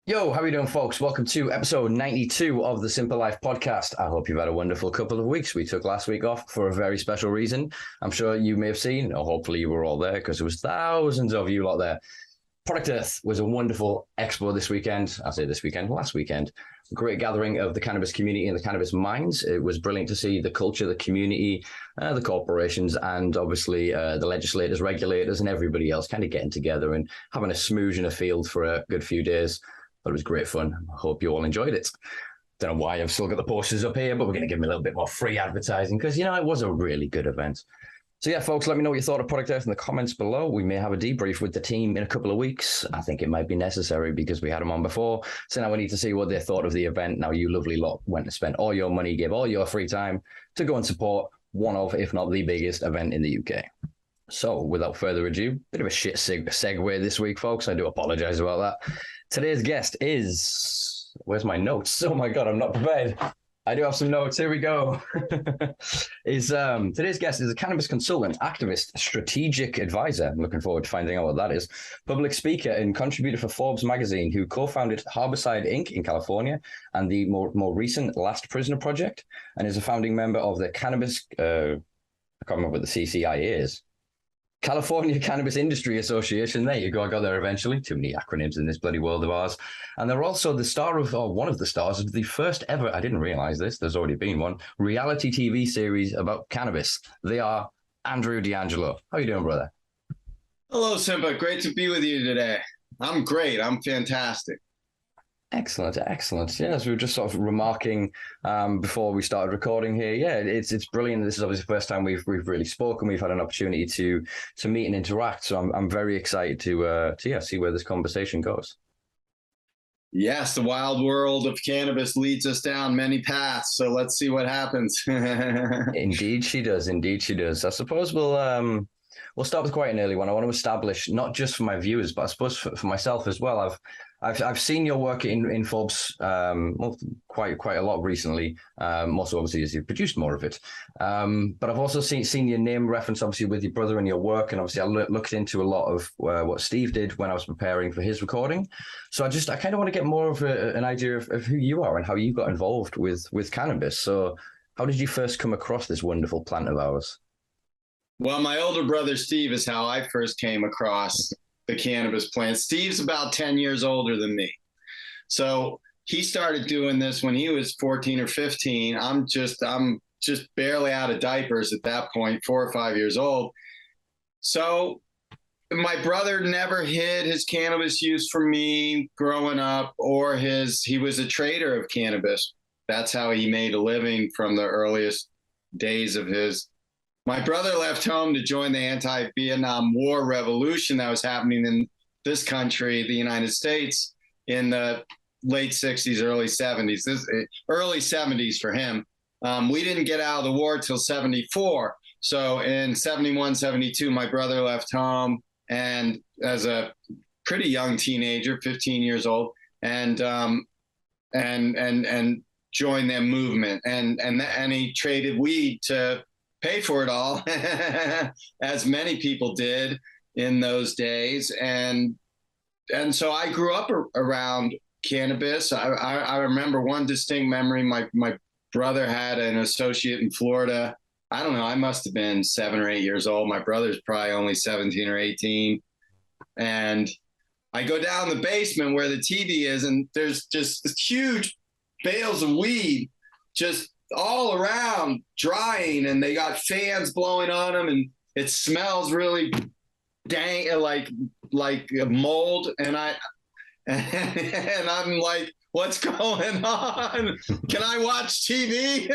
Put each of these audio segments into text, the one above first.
Yo, how are you doing, folks? Welcome to episode 92 of the Simpa Life Podcast. I hope you've had a wonderful couple of weeks. We took last week off for a very special reason. I'm sure you may have seen, or hopefully you were all there, because there was thousands of you lot there. Product Earth was a wonderful expo this weekend. I say this weekend, last weekend. A great gathering of the cannabis community and the cannabis minds. It was brilliant to see the culture, the community, the corporations, and obviously the legislators, regulators, and everybody else kind of getting together and having a smooch in a field for a good few days. But it was great fun. I hope you all enjoyed it. Don't know why I've still got the posters up here, but we're going to give them a little bit more free advertising because, it was a really good event. So yeah, folks, let me know what you thought of Product Earth in the comments below. We may have a debrief with the team in a couple of weeks. I think it might be necessary because we had them on before. So now we need to see what they thought of the event. Now you lovely lot went and spent all your money, gave all your free time to go and support one of, if not the biggest event in the UK. So without further ado, bit of a shit segue this week, folks. I do apologize about that. Today's guest is, where's my notes? Oh my God, I'm not prepared. I do have some notes. Here we go. Today's guest is a cannabis consultant, activist, strategic advisor. I'm looking forward to finding out what that is. Public speaker and contributor for Forbes Magazine, who co-founded Harbourside Inc. in California and the more recent Last Prisoner Project, and is a founding member of the cannabis, I can't remember what the CCIA is. California Cannabis Industry Association. There you go. I got there eventually. Too many acronyms in this bloody world of ours. And they're also the star of, or one of the stars of the first ever, I didn't realize this, there's already been one, reality TV series about cannabis. They are Andrew DeAngelo. How you doing, brother? Hello, Simpa. Great to be with you today. I'm great. I'm fantastic. Excellent. Yes, we were just sort of remarking before we started recording here. Yeah, it's brilliant. This is obviously the first time we've really spoken. We've had an opportunity to meet and interact. So I'm very excited to see where this conversation goes. Yes, the wild world of cannabis leads us down many paths. So let's see what happens. Indeed, she does. I suppose we'll start with quite an early one. I want to establish, not just for my viewers, but I suppose for myself as well. I've seen your work in Forbes quite a lot recently. Also, obviously, as you've produced more of it. But I've also seen your name referenced, obviously, with your brother and your work. And obviously, I looked into a lot of what Steve did when I was preparing for his recording. So I kind of want to get more of an idea of who you are and how you got involved with cannabis. So how did you first come across this wonderful plant of ours? Well, my older brother, Steve, is how I first came across the cannabis plant. Steve's about 10 years older than me. So he started doing this when he was 14 or 15. I'm just barely out of diapers at that point, 4 or 5 years old. So my brother never hid his cannabis use from me growing up, or he was a trader of cannabis. That's how he made a living from the earliest days of his. My brother left home to join the anti-Vietnam War revolution that was happening in this country, the United States, in the late 60s, early 70s. Early 70s for him. We didn't get out of the war till 74. So in 71, 72, my brother left home, and as a pretty young teenager, 15 years old, and joined their movement. And he traded weed to pay for it all, as many people did in those days. And so I grew up around cannabis. I remember one distinct memory. My brother had an associate in Florida. I don't know, I must have been 7 or 8 years old. My brother's probably only 17 or 18. And I go down the basement where the TV is, and there's just huge bales of weed just all around drying, and they got fans blowing on them, and it smells really dang like mold. And I'm like, what's going on? Can I watch TV?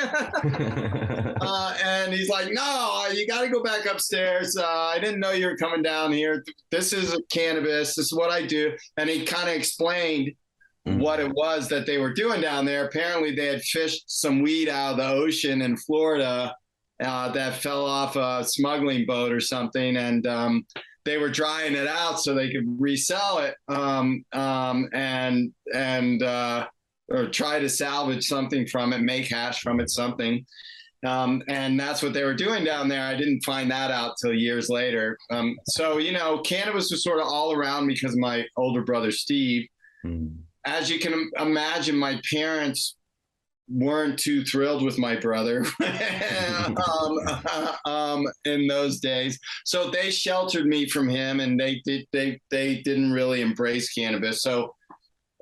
And he's like, no, you got to go back upstairs. I didn't know you were coming down here. This is cannabis. This is what I do. And he kind of explained what it was that they were doing down there. Apparently they had fished some weed out of the ocean in Florida that fell off a smuggling boat or something. And they were drying it out so they could resell it or try to salvage something from it, make hash from it, something. And that's what they were doing down there. I didn't find that out till years later. So, cannabis was sort of all around because of my older brother, Steve. as you can imagine, my parents weren't too thrilled with my brother in those days. So they sheltered me from him, and they didn't really embrace cannabis. So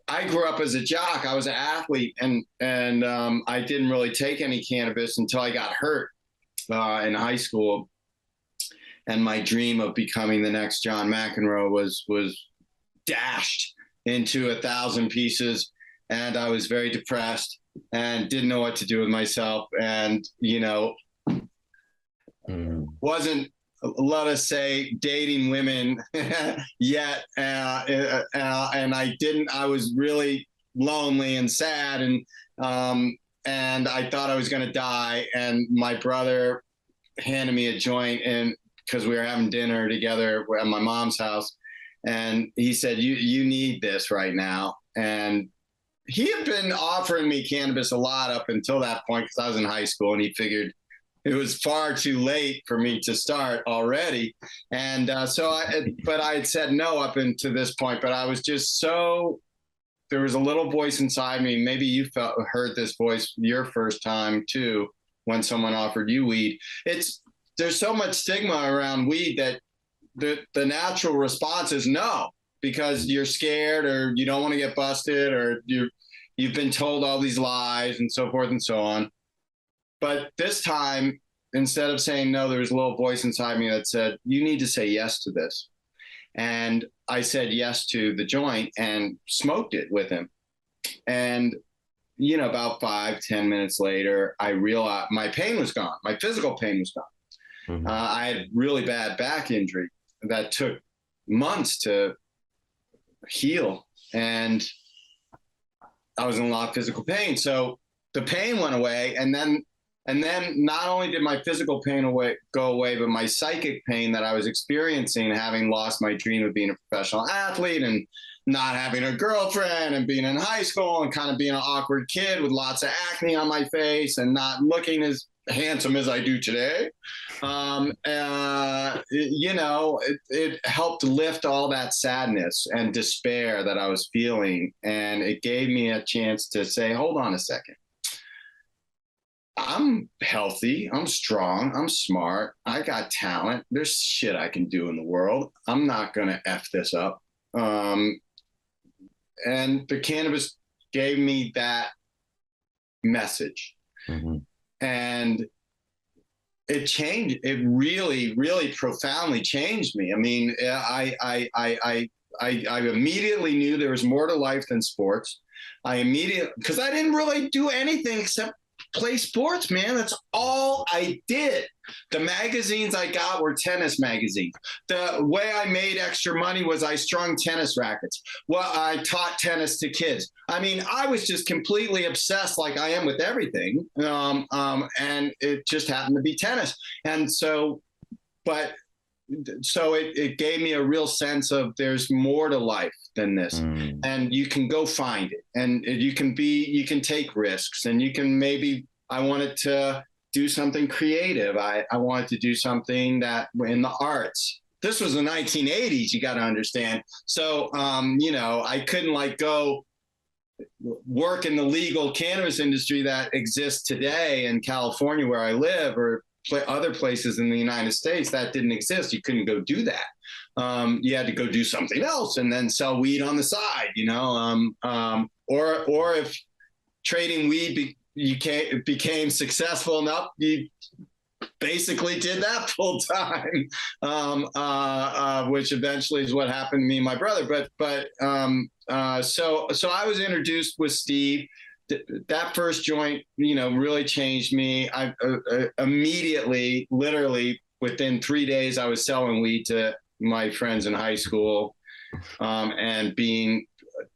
I grew up as a jock. I was an athlete, and I didn't really take any cannabis until I got hurt in high school. And my dream of becoming the next John McEnroe was dashed into 1,000 pieces. And I was very depressed and didn't know what to do with myself. And, wasn't, let us say, dating women yet. And I was really lonely and sad. And I thought I was going to die. And my brother handed me a joint, and because we were having dinner together at my mom's house. And he said, you need this right now. And he had been offering me cannabis a lot up until that point, because I was in high school, and he figured it was far too late for me to start already. And but I had said no up until this point, but I was just there was a little voice inside me. Maybe you heard this voice your first time too, when someone offered you weed. There's so much stigma around weed that the natural response is no, because you're scared, or you don't want to get busted, or you've been told all these lies and so forth and so on. But this time, instead of saying no, there was a little voice inside me that said, you need to say yes to this. And I said yes to the joint and smoked it with him. And, about 5-10 minutes later, I realized my pain was gone. My physical pain was gone. Mm-hmm. I had really bad back injury that took months to heal. And I was in a lot of physical pain. So the pain went away. And then not only did my physical pain go away, but my psychic pain that I was experiencing, having lost my dream of being a professional athlete and not having a girlfriend and being in high school and kind of being an awkward kid with lots of acne on my face and not looking as handsome as I do today. It helped lift all that sadness and despair that I was feeling. And it gave me a chance to say, hold on a second. I'm healthy. I'm strong. I'm smart. I got talent. There's shit I can do in the world. I'm not going to F this up. And the cannabis gave me that message. Mm-hmm. And it changed. It really, really profoundly changed me. I mean, I immediately knew there was more to life than sports. Because I didn't really do anything except play sports, man. That's all I did. The magazines I got were tennis magazines. The way I made extra money was I strung tennis rackets. Well, I taught tennis to kids. I mean, I was just completely obsessed, like I am with everything. And it just happened to be tennis. And so it gave me a real sense of there's more to life than this. And you can go find it, and you can take risks, and you can I wanted to do something creative. I wanted to do something that in the arts. This was the 1980s, you got to understand. So, I couldn't go work in the legal cannabis industry that exists today in California where I live, or other places in the United States. That didn't exist. You couldn't go do that. You had to go do something else and then sell weed on the side, or if trading weed became successful enough, you basically did that full time, which eventually is what happened to me and my brother. So I was introduced with Steve. That first joint, really changed me. I immediately, literally within 3 days, I was selling weed to my friends in high school, and being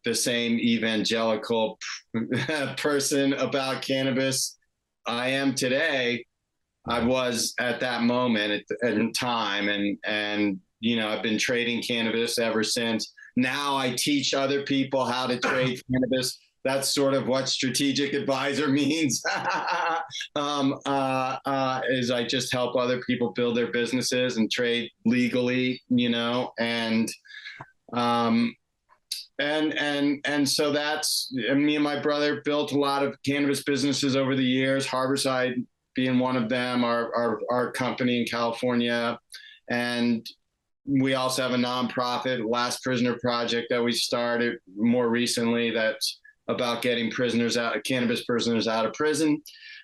the same evangelical person about cannabis I am today. I was at that moment in time, and I've been trading cannabis ever since. Now I teach other people how to trade cannabis. That's sort of what strategic advisor means. Is I just help other people build their businesses and trade legally, and And so me and my brother built a lot of cannabis businesses over the years, Harbourside being one of them, our company in California. And we also have a nonprofit, Last Prisoner Project, that we started more recently that's about getting cannabis prisoners out of prison.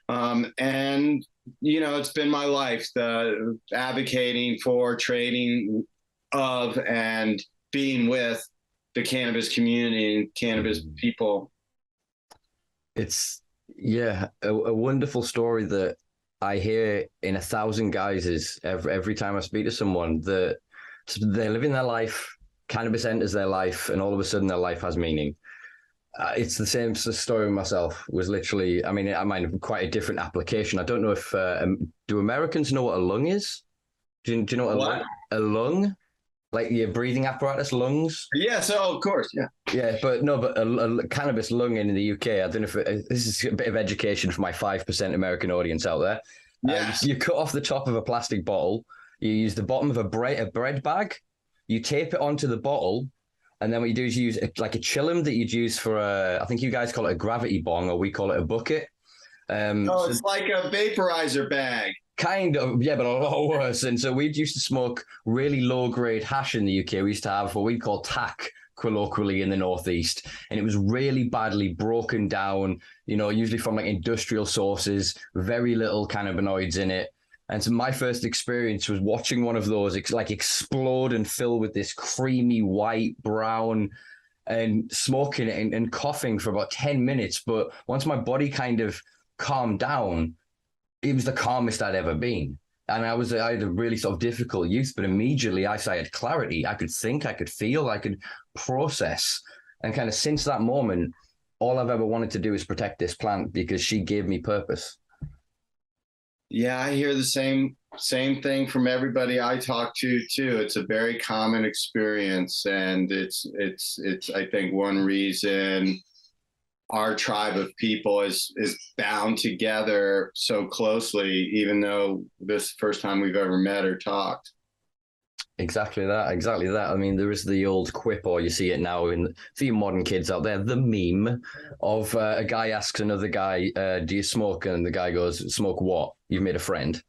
And, it's been my life, the advocating for, trading of, and being with the cannabis community and cannabis people. It's a wonderful story that I hear in 1,000 guises every time I speak to someone, that they're living their life, cannabis enters their life, and all of a sudden their life has meaning. It's the same story with myself. It was literally, I might have quite a different application. I don't know if do Americans know what a lung is? Do you know what a lung? Like your breathing apparatus, lungs? Yeah, so of course, yeah. Yeah, but a cannabis lung in the UK, I don't know if this is a bit of education for my 5% American audience out there. Yeah. You cut off the top of a plastic bottle, you use the bottom of a bread bag, you tape it onto the bottle, and then what you do is you use like a chillum that you'd use for I think you guys call it a gravity bong, or we call it a bucket. It's like a vaporizer bag. Kind of, yeah, but a lot worse. And so we used to smoke really low-grade hash in the UK. We used to have what we call tack, colloquially, in the Northeast. And it was really badly broken down, usually from like industrial sources, very little cannabinoids in it. And so my first experience was watching one of those explode and fill with this creamy white brown, and smoking it and coughing for about 10 minutes. But once my body kind of calmed down, it was the calmest I'd ever been. And I had a really sort of difficult youth, but immediately I had clarity. I could think, I could feel, I could process. And kind of since that moment, all I've ever wanted to do is protect this plant, because she gave me purpose. Yeah, I hear the same thing from everybody I talk to too. It's a very common experience, and it's I think one reason our tribe of people is bound together so closely, even though this is the first time we've ever met or talked. Exactly that. I mean, there is the old quip, or you see it now for you modern kids out there, the meme of a guy asks another guy, do you smoke? And the guy goes, smoke what? You've made a friend.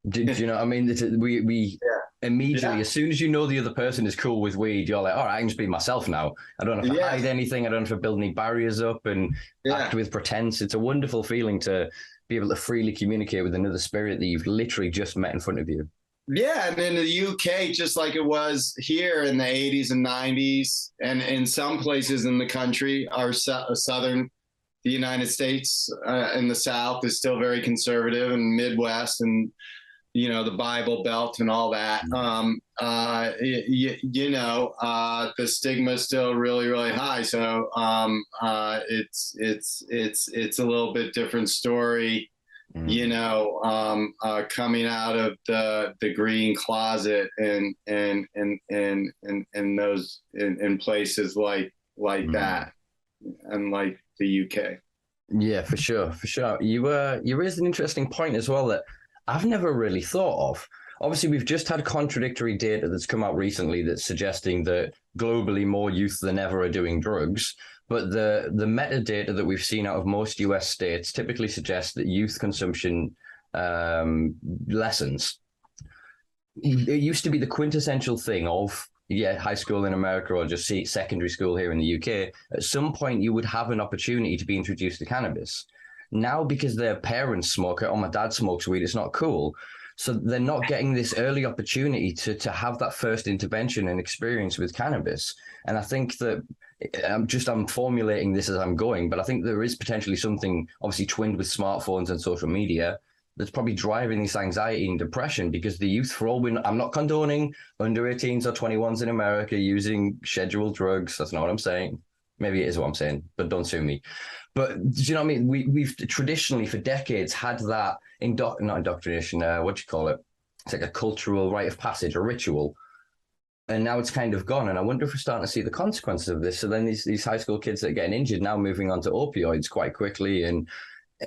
Do you know what I mean? We immediately, as soon as you know the other person is cool with weed, you're like, all right, I can just be myself now. I don't have to hide anything. I don't have to build any barriers up and act with pretense. It's a wonderful feeling to be able to freely communicate with another spirit that you've literally just met in front of you. Yeah, and in the UK, just like it was here in the 80s and 90s, and in some places in the country, our southern, the United States in the South is still very conservative, and Midwest and the Bible Belt and all that. The stigma is still really, really high. So it's a little bit different story, coming out of the green closet and those in places like that, and like the UK. Yeah, for sure. You raised an interesting point as well that I've never really thought of. Obviously, we've just had contradictory data that's come out recently that's suggesting that globally more youth than ever are doing drugs. But the metadata that we've seen out of most US states typically suggests that youth consumption lessens. It used to be the quintessential thing of, high school in America or just secondary school here in the UK. At some point, you would have an opportunity to be introduced to cannabis. Now, because their parents smoke it, or my dad smokes weed, it's not cool. So they're not getting this early opportunity to have that first intervention and experience with cannabis. And I think that I'm formulating this as I'm going, but I think there is potentially something obviously twinned with smartphones and social media that's probably driving this anxiety and depression, because the youth, I'm not condoning under 18s or 21s in America using scheduled drugs. That's not what I'm saying. Maybe it is what I'm saying, but don't sue me. But do you know what I mean? We've traditionally for decades had that not indoctrination, what do you call it? It's like a cultural rite of passage, a ritual. And now it's kind of gone. And I wonder if we're starting to see the consequences of this. So then these high school kids that are getting injured now moving on to opioids quite quickly and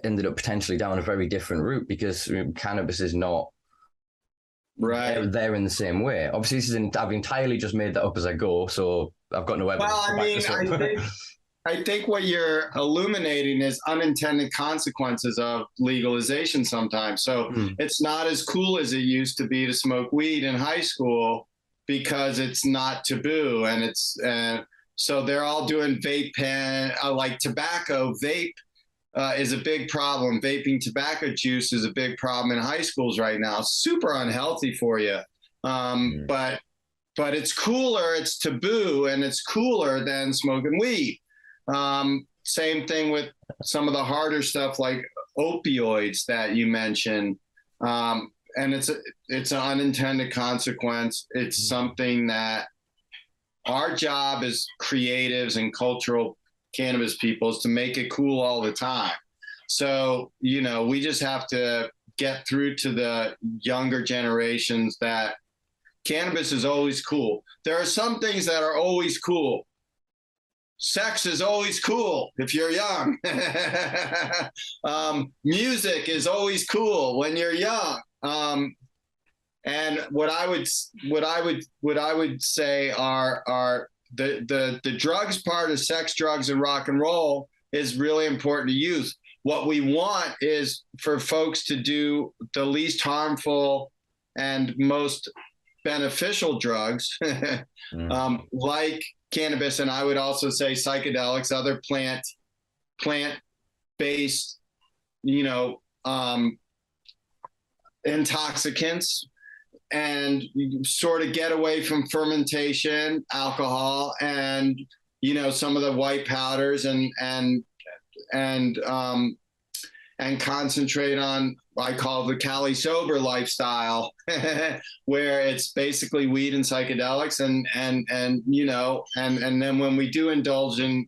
ended up potentially down a very different route, because cannabis is not there in the same way. Obviously, I've entirely just made that up as I go. So I've got no evidence. Well, I mean, I think what you're illuminating is unintended consequences of legalization sometimes. So it's not as cool as it used to be to smoke weed in high school because it's not taboo. And it's so they're all doing vape pen, like tobacco. Vape is a big problem. Vaping tobacco juice is a big problem in high schools right now. Super unhealthy for you. But it's cooler. It's taboo, and it's cooler than smoking weed. Same thing with some of the harder stuff like opioids that you mentioned. And it's an unintended consequence. It's something that our job as creatives and cultural cannabis people is to make it cool all the time. So, we just have to get through to the younger generations that cannabis is always cool. There are some things that are always cool. Sex is always cool if you're young. Music is always cool when you're young. And what I would say are the drugs part of sex, drugs, and rock and roll is really important to youth. What we want is for folks to do the least harmful and most beneficial drugs, like cannabis, and I would also say psychedelics, other plant-based, intoxicants, and sort of get away from fermentation, alcohol, and some of the white powders, and concentrate on what I call the Cali sober lifestyle, where it's basically weed and psychedelics, and then when we do indulge in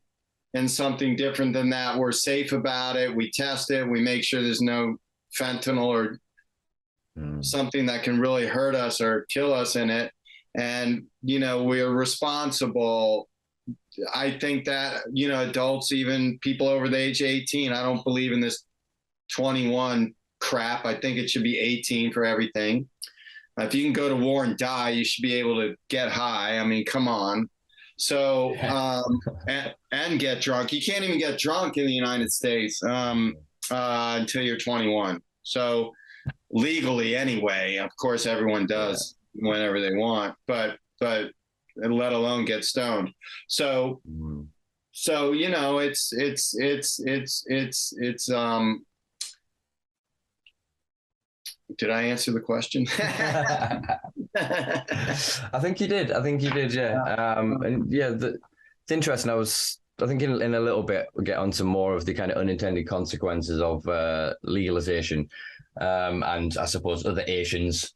something different than that, we're safe about it. We test it. We make sure there's no fentanyl or something that can really hurt us or kill us in it. And, we're responsible. I think that, adults, even people over the age of 18, I don't believe in this 21 crap. I think it should be 18 for everything. If you can go to war and die, you should be able to get high. I mean, come on. So, and get drunk. You can't even get drunk in the United States until you're 21. So legally anyway, of course, everyone does whenever they want, but let alone get stoned. So it's did I answer the question? I think you did. Yeah. And yeah, it's interesting. I think in a little bit we'll get onto more of the kind of unintended consequences of legalization, and I suppose other Asians,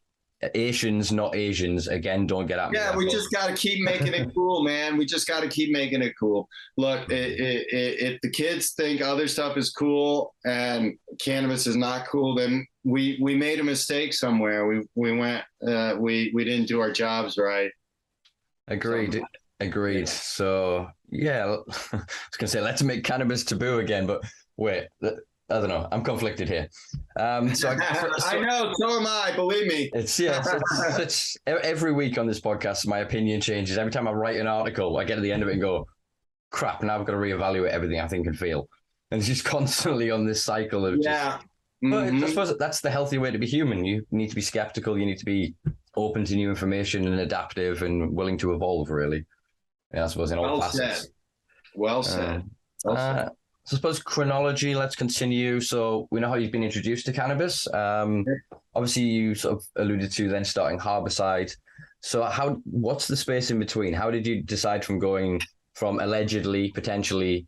not Asians, again, don't get at me. Yeah, we just got to keep making it cool, man. We just got to keep making it cool. Look, if the kids think other stuff is cool and cannabis is not cool, then we made a mistake somewhere. We didn't do our jobs right. Agreed. So yeah, I was gonna say let's make cannabis taboo again, but wait, I don't know. I'm conflicted here. I know, so am I. Believe me. It's every week on this podcast, my opinion changes. Every time I write an article, I get to the end of it and go, "Crap! Now I've got to reevaluate everything I think and feel." And it's just constantly on this cycle of But I suppose that's the healthy way to be human. You need to be skeptical. You need to be open to new information and adaptive and willing to evolve. Really, I suppose in all facets. Well said. So I suppose chronology, let's continue. So we know how you've been introduced to cannabis. Obviously, you sort of alluded to then starting Harbourside. So what's the space in between? How did you decide from going from allegedly, potentially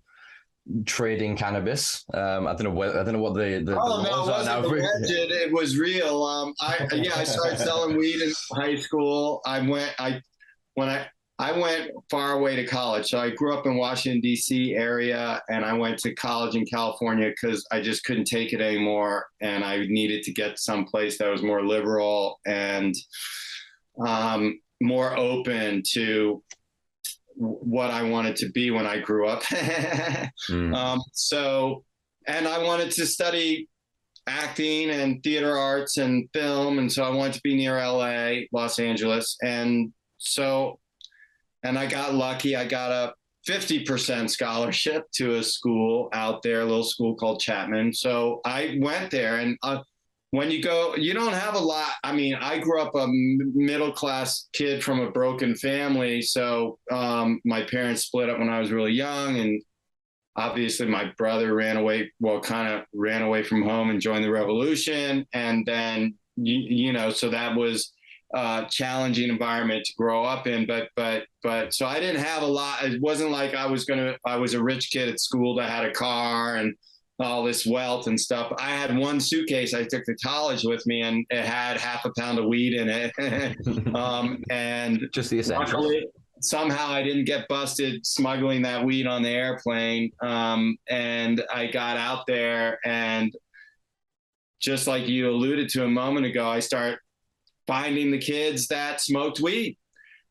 trading cannabis? I don't know what the laws are now. It was real. I started selling weed in high school. I went far away to college. So I grew up in Washington, D.C. area, and I went to college in California because I just couldn't take it anymore. And I needed to get someplace that was more liberal and more open to what I wanted to be when I grew up. And I wanted to study acting and theater arts and film. And so I wanted to be near LA, Los Angeles. And and I got lucky. I got a 50% scholarship to a school out there, a little school called Chapman. So I went there, and when you go, you don't have a lot. I mean, I grew up a middle-class kid from a broken family. So my parents split up when I was really young, and obviously my brother ran away from home and joined the revolution. And then, so that was a challenging environment to grow up in. But so I didn't have a lot. It wasn't like I was a rich kid at school that had a car and all this wealth and stuff. I had one suitcase I took to college with me, and it had half a pound of weed in it. And just the essentials. Somehow I didn't get busted smuggling that weed on the airplane. And I got out there, and just like you alluded to a moment ago, I start finding the kids that smoked weed.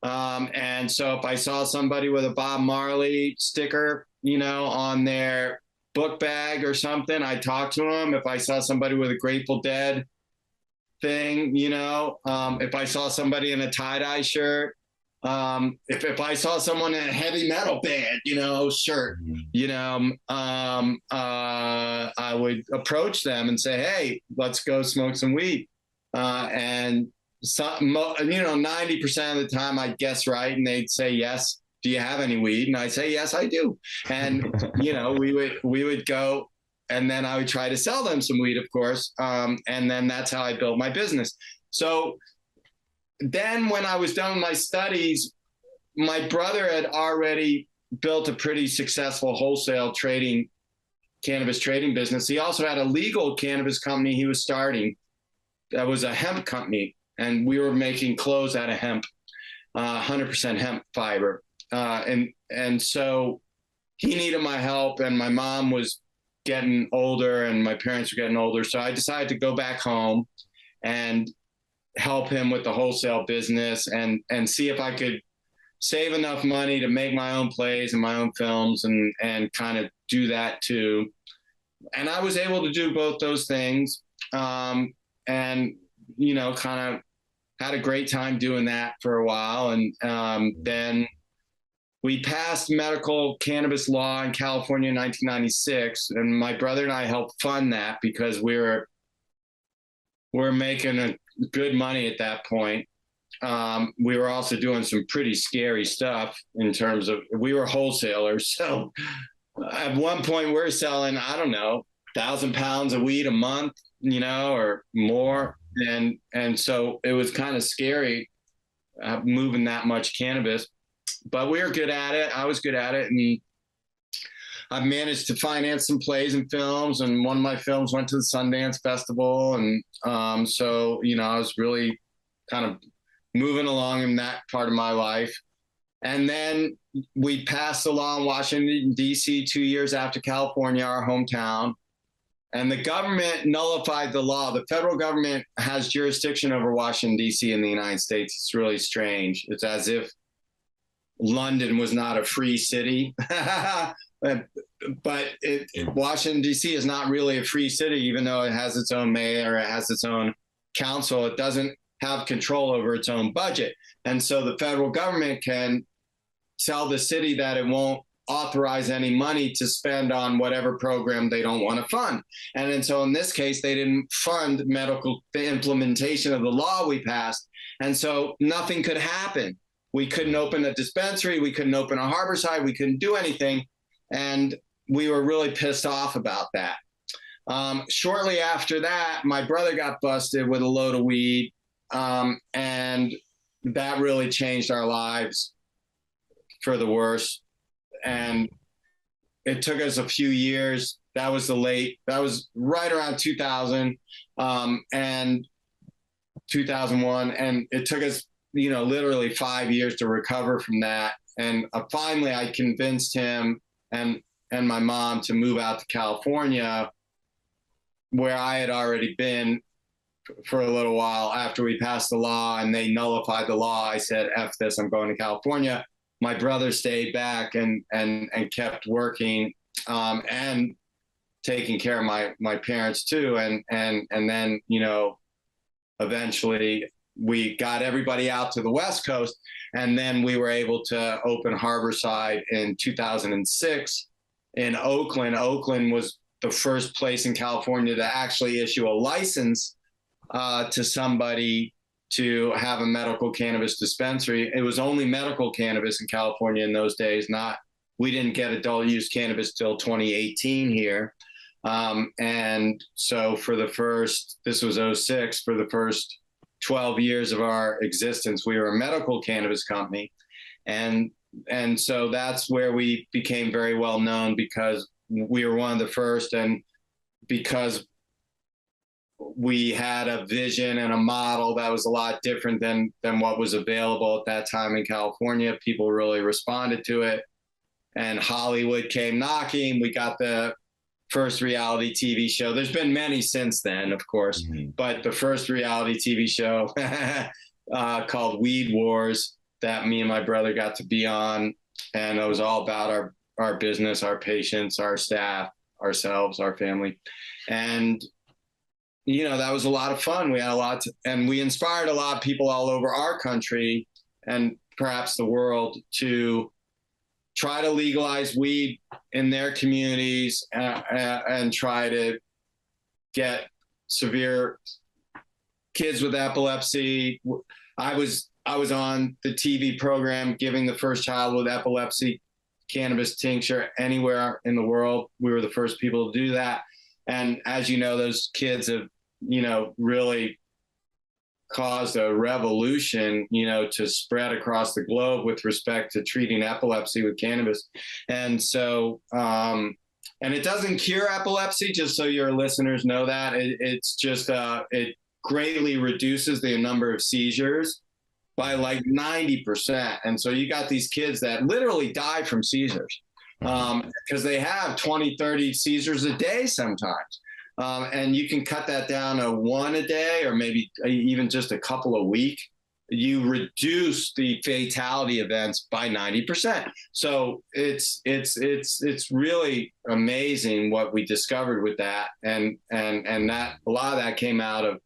And so if I saw somebody with a Bob Marley sticker, on their book bag or something, I talked to them. If I saw somebody with a Grateful Dead thing, if I saw somebody in a tie-dye shirt, if I saw someone in a heavy metal band, shirt, I would approach them and say, hey, let's go smoke some weed. And 90% of the time I'd guess right, and they'd say, yes. Do you have any weed? And I'd say, yes, I do. And, we would go, and then I would try to sell them some weed, of course. And then that's how I built my business. So then when I was done with my studies, my brother had already built a pretty successful wholesale cannabis trading business. He also had a legal cannabis company he was starting. That was a hemp company. And we were making clothes out of hemp, 100% hemp fiber. And so he needed my help, and my mom was getting older and my parents were getting older. So I decided to go back home and help him with the wholesale business and see if I could save enough money to make my own plays and my own films and kind of do that too. And I was able to do both those things. And, kind of had a great time doing that for a while. And then we passed medical cannabis law in California in 1996, and my brother and I helped fund that because we were making good money at that point. We were also doing some pretty scary stuff in terms of we were wholesalers. So at one point we're selling, 1,000 pounds of weed a month, or more. And so it was kind of scary moving that much cannabis. But we were good at it. I was good at it. And I've managed to finance some plays and films. And one of my films went to the Sundance Festival. And so, I was really kind of moving along in that part of my life. And then we passed a law in Washington, D.C. 2 years after California, our hometown. And the government nullified the law. The federal government has jurisdiction over Washington, D.C. in the United States. It's really strange. It's as if London was not a free city, but Washington, D.C. is not really a free city, even though it has its own mayor, it has its own council. It doesn't have control over its own budget. And so the federal government can tell the city that it won't authorize any money to spend on whatever program they don't want to fund. And then so in this case, they didn't fund the implementation of the law we passed. And so nothing could happen. We couldn't open a dispensary. We couldn't open a Harbourside. We couldn't do anything. And we were really pissed off about that. Shortly after that, my brother got busted with a load of weed. And that really changed our lives for the worse. And it took us a few years. That was right around 2000 and 2001. And it took us literally 5 years to recover from that. And finally, I convinced him and my mom to move out to California, where I had already been for a little while after we passed the law and they nullified the law. I said, F this, I'm going to California. My brother stayed back and kept working and taking care of my parents too. And then, eventually we got everybody out to the West Coast. And then we were able to open Harbourside in 2006 in Oakland. Oakland was the first place in California to actually issue a license to somebody to have a medical cannabis dispensary. It was only medical cannabis in California in those days. We didn't get adult use cannabis till 2018 here. And so this was 06, for the first 12 years of our existence, we were a medical cannabis company. And so that's where we became very well known, because we were one of the first, and because we had a vision and a model that was a lot different than what was available at that time in California. People really responded to it, and Hollywood came knocking. We got the first reality TV show. There's been many since then, of course, but the first reality TV show called Weed Wars that me and my brother got to be on. And it was all about our business, our patients, our staff, ourselves, our family. And, that was a lot of fun. We had and we inspired a lot of people all over our country and perhaps the world to try to legalize weed in their communities and try to get severe kids with epilepsy. I was on the TV program giving the first child with epilepsy cannabis tincture anywhere in the world. We were the first people to do that. And as you know, those kids have, really caused a revolution, to spread across the globe with respect to treating epilepsy with cannabis. And so, and it doesn't cure epilepsy, just so your listeners know that. It's just, it greatly reduces the number of seizures by like 90%. And so you got these kids that literally die from seizures because they have 20, 30 seizures a day sometimes. And you can cut that down to one a day, or maybe even just a couple a week. You reduce the fatality events by 90%. So it's really amazing what we discovered with that. And that a lot of that came out of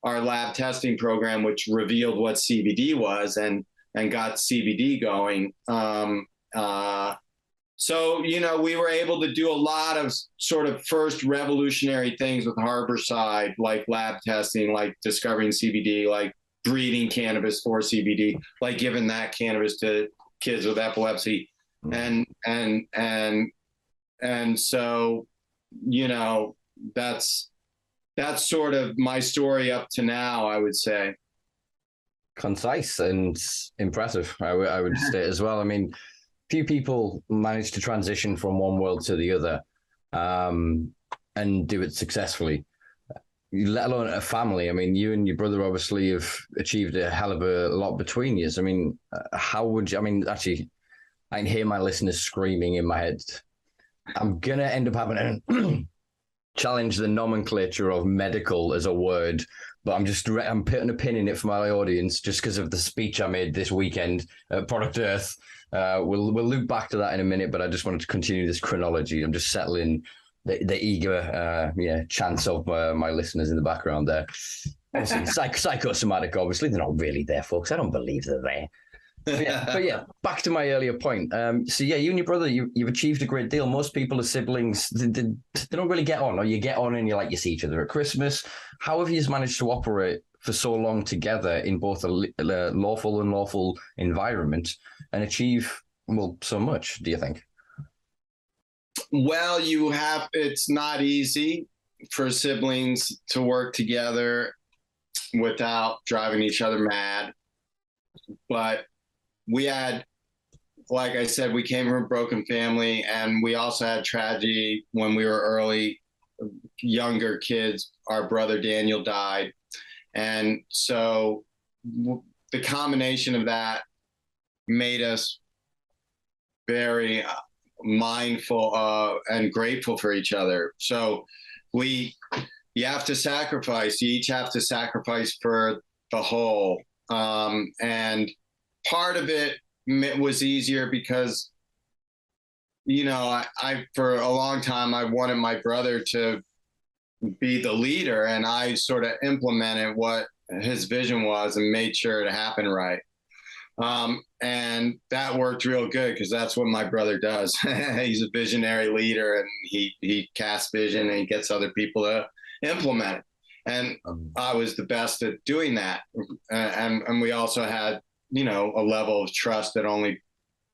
our lab testing program, which revealed what CBD was and got CBD going. So, we were able to do a lot of sort of first revolutionary things with Harbourside, like lab testing, like discovering CBD, like breeding cannabis for CBD, like giving that cannabis to kids with epilepsy. And so, that's sort of my story up to now, I would say. Concise and impressive, I would say as well. I mean, few people manage to transition from one world to the other and do it successfily, let alone a family. I mean, you and your brother obviously have achieved a hell of a lot between you. I mean, actually, I can hear my listeners screaming in my head. I'm going to end up having to challenge the nomenclature of medical as a word, but I'm putting a pin in it for my audience just because of the speech I made this weekend at Product Earth. We'll loop back to that in a minute, but I just wanted to continue this chronology. I'm just settling the eager chants of my listeners in the background there. Psychosomatic, obviously. They're not really there, folks. I don't believe they're there. But yeah, back to my earlier point. So yeah, you and your brother, you've achieved a great deal. Most people are siblings. They don't really get on, or you get on and you see each other at Christmas. How have you managed to operate for so long together in both a lawful and unlawful environment and achieve, so much, do you think? Well, it's not easy for siblings to work together without driving each other mad. But we had, like I said, we came from a broken family, and we also had tragedy when we were younger kids. Our brother Daniel died. And so the combination of that made us very mindful and grateful for each other. So you have to sacrifice. You each have to sacrifice for the whole. And part of it was easier because, I for a long time, I wanted my brother to be the leader, and I sort of implemented what his vision was and made sure it happened right. And that worked real good because that's what my brother does. He's a visionary leader, and he casts vision and he gets other people to implement it. And I was the best at doing that. And we also had, you know, a level of trust that only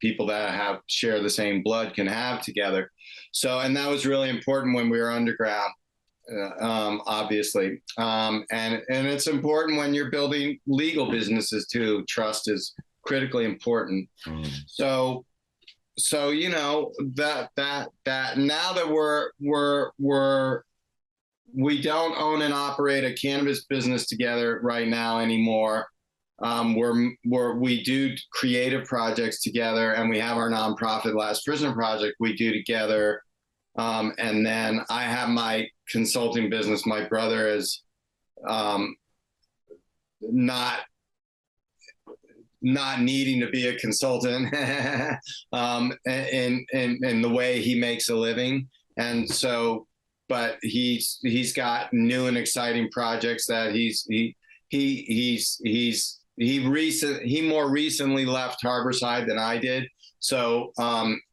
people that share the same blood can have together. So, and that was really important when we were underground, obviously. And it's important when you're building legal businesses too. Trust is critically important. So, you know, that now that we don't own and operate a cannabis business together right now anymore. We do creative projects together, and we have our nonprofit Last Prisoner Project we do together. And then I have my consulting business. My brother is not needing to be a consultant in the way he makes a living. And so, but he's got new and exciting projects that he more recently left Harbourside than I did. So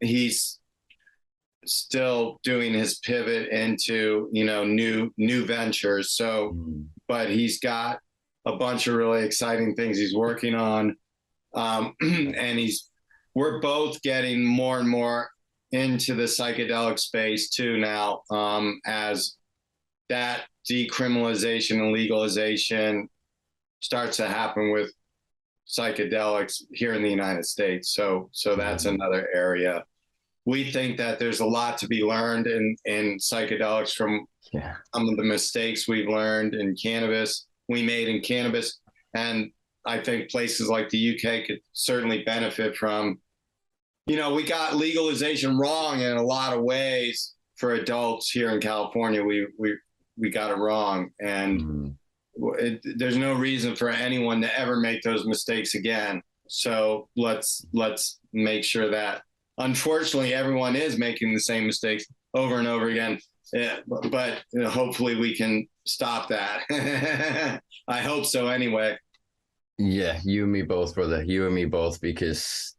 he's still doing his pivot into, you know, new ventures. So, but he's got a bunch of really exciting things he's working on. And we're both getting more and more into the psychedelic space too now, as that decriminalization and legalization starts to happen with psychedelics here in the United States. So that's another area. We think that there's a lot to be learned in psychedelics from some of the mistakes we've learned in cannabis, we made in cannabis. And I think places like the UK could certainly benefit from, you know, we got legalization wrong in a lot of ways for adults here in California. We got it wrong. And there's no reason for anyone to ever make those mistakes again. So let's make sure that, unfortunately, everyone is making the same mistakes over and over again. Yeah, but you know, hopefully we can stop that. I hope so anyway. Yeah, you and me both, brother. You and me both, because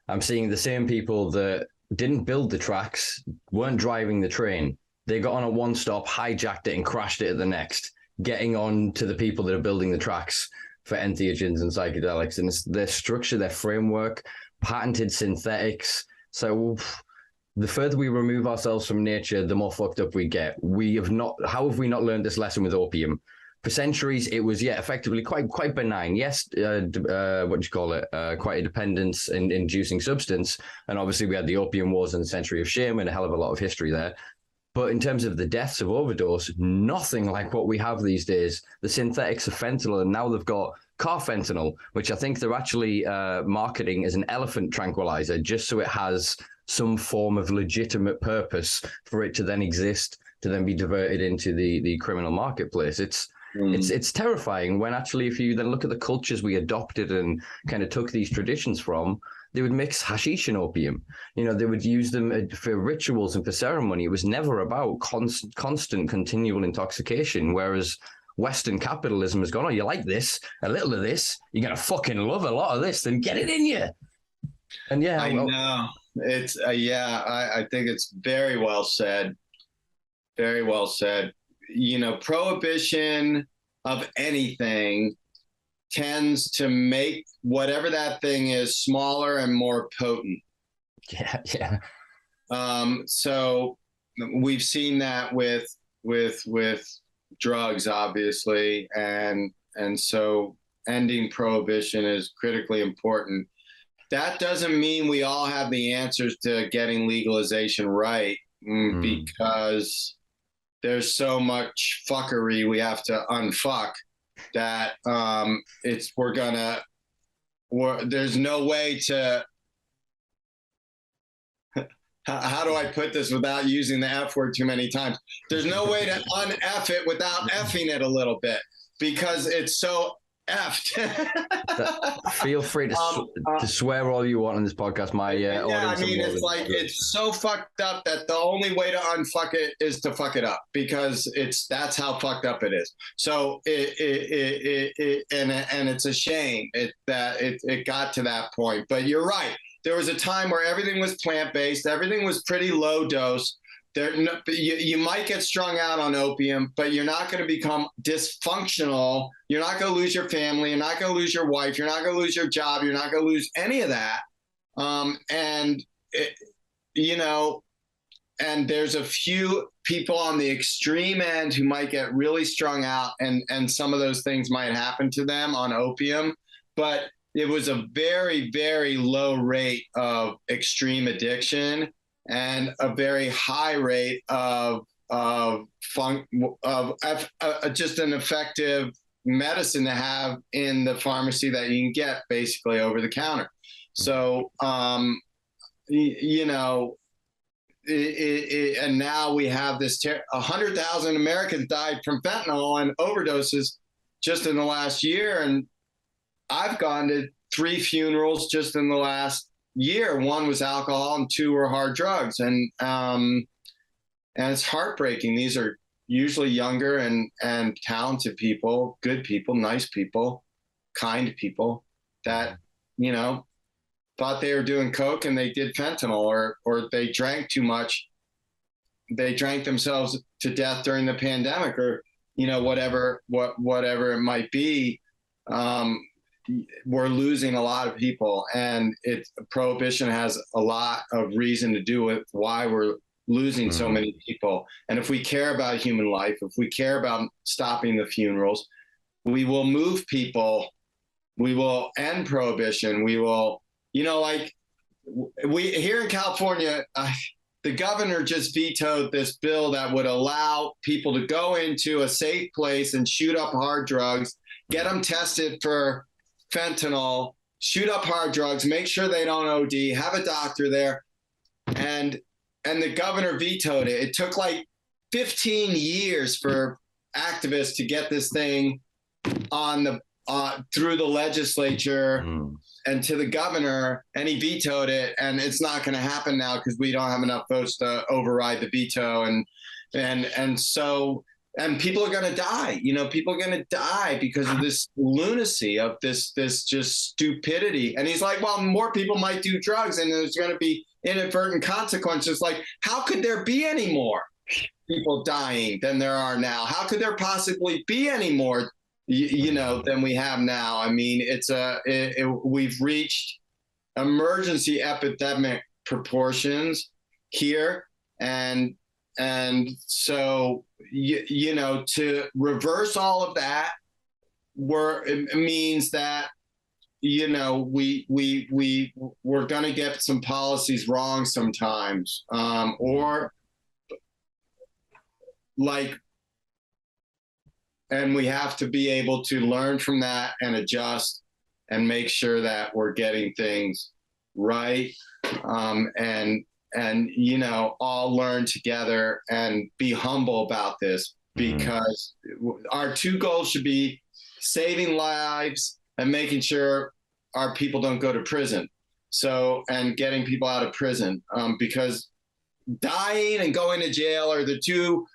I'm seeing the same people that didn't build the tracks, weren't driving the train. They got on at one stop, hijacked it, and crashed it at the next, getting on to the people that are building the tracks for entheogens and psychedelics. And it's their structure, their framework, patented synthetics. So the further we remove ourselves from nature, the more fucked up we get. How have we not learned this lesson with opium? For centuries, it was, effectively quite benign. Yes, quite a dependence-inducing substance. And obviously we had the opium wars and the century of shame and a hell of a lot of history there. But in terms of the deaths of overdose, nothing like what we have these days. The synthetics of fentanyl, and now they've got carfentanil, which I think they're actually marketing as an elephant tranquilizer, just so it has some form of legitimate purpose for it to then exist, to then be diverted into the criminal marketplace. It's terrifying when actually, if you then look at the cultures we adopted and kind of took these traditions from, they would mix hashish and opium. You know, they would use them for rituals and for ceremony. It was never about constant, continual intoxication, whereas Western capitalism has gone, oh, you like this, a little of this, you're going to fucking love a lot of this, then get it in you. And yeah. I know. It's, I think it's very well said. Very well said. You know, prohibition of anything tends to make whatever that thing is smaller and more potent. Yeah. So we've seen that with drugs, obviously, and so ending prohibition is critically important. That doesn't mean we all have the answers to getting legalization right, because there's so much fuckery we have to unfuck that there's no way to, how do I put this without using the F word too many times? There's no way to un-F it without effing it a little bit, because it's so Feel free to swear all you want on this podcast. My audience. I mean, it's like it's so fucked up that the only way to unfuck it is to fuck it up, because that's how fucked up it is. So and it's a shame that it got to that point. But you're right. There was a time where everything was plant-based. Everything was pretty low dose. You might get strung out on opium, but you're not going to become dysfunctional. You're not going to lose your family. You're not going to lose your wife. You're not going to lose your job. You're not going to lose any of that. And there's a few people on the extreme end who might get really strung out, and some of those things might happen to them on opium. But it was a very, very low rate of extreme addiction and a very high rate of just an effective medicine to have in the pharmacy that you can get basically over the counter. So, and now we have this 100,000 Americans died from fentanyl and overdoses just in the last year. And I've gone to 3 funerals just in the last year. 1 was alcohol and 2 were hard drugs. And it's heartbreaking. These are usually younger and talented people, good people, nice people, kind people that, thought they were doing coke and they did fentanyl, or they drank too much. They drank themselves to death during the pandemic, or, whatever it might be. We're losing a lot of people, and prohibition has a lot of reason to do with why we're losing so many people. And if we care about human life, if we care about stopping the funerals, we will move people. We will end prohibition. We will, we here in California, the governor just vetoed this bill that would allow people to go into a safe place and shoot up hard drugs, get them tested for fentanyl, shoot up hard drugs, make sure they don't OD, have a doctor there. And the governor vetoed it. It took like 15 years for activists to get this thing on the through the legislature and to the governor, and he vetoed it. And it's not going to happen now because we don't have enough votes to override the veto. And so people are going to die. People are going to die because of this lunacy, of this just stupidity. And he's like, well, more people might do drugs, and there's going to be inadvertent consequences. Like, how could there be any more people dying than there are now? How could there possibly be any more, than we have now? I mean, we've reached emergency epidemic proportions here, and so to reverse all of that, it means that we're going to get some policies wrong sometimes, and we have to be able to learn from that and adjust and make sure that we're getting things right, and all learn together and be humble about this, because our 2 goals should be saving lives and making sure our people don't go to prison. So, and getting people out of prison, because dying and going to jail are the 2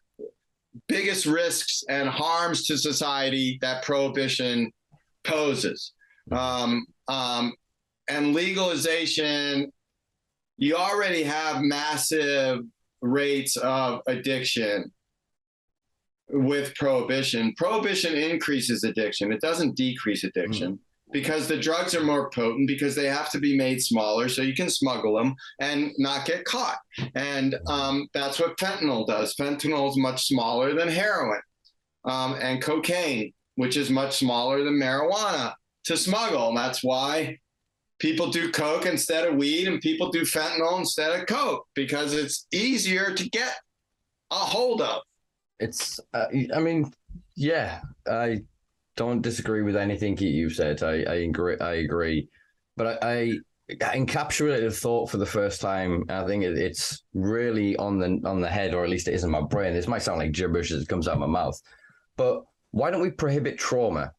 biggest risks and harms to society that prohibition poses. And legalization, you already have massive rates of addiction with prohibition. Prohibition increases addiction. It doesn't decrease addiction, because the drugs are more potent, because they have to be made smaller so you can smuggle them and not get caught. And that's what fentanyl does. Fentanyl is much smaller than heroin, and cocaine, which is much smaller than marijuana to smuggle. And that's why people do coke instead of weed, and people do fentanyl instead of coke, because it's easier to get a hold of. It's, I don't disagree with anything you've said. I agree. But I encapsulated a thought for the first time. I think it's really on the head, or at least it is in my brain. This might sound like gibberish as it comes out of my mouth, but why don't we prohibit trauma?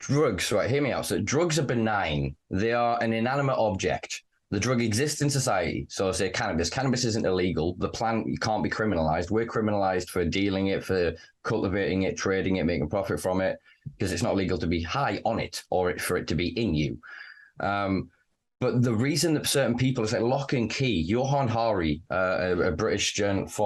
drugs, right, hear me out. So drugs are benign. They are an inanimate object. The drug exists in society. So say cannabis. Cannabis isn't illegal. The plant can't be criminalized. We're criminalized for dealing it, for cultivating it, trading it, making profit from it, because it's not legal to be high on it or for it to be in you. But the reason that certain people, it's like Lock and Key, Johan Hari, a British journalist,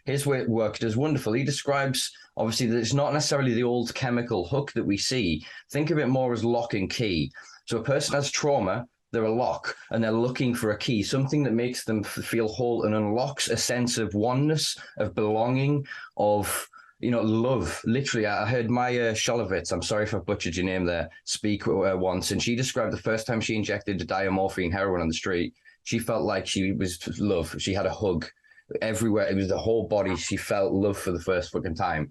his work is wonderful. He describes, obviously, that it's not necessarily the old chemical hook that we see. Think of it more as lock and key. So a person has trauma, they're a lock, and they're looking for a key, something that makes them feel whole and unlocks a sense of oneness, of belonging, of love. Literally, I heard Maya Sholovitz, I'm sorry if I butchered your name there, speak once, and she described the first time she injected diamorphine heroin on the street, she felt like she was love. She had a hug everywhere. It was the whole body. She felt love for the first fucking time.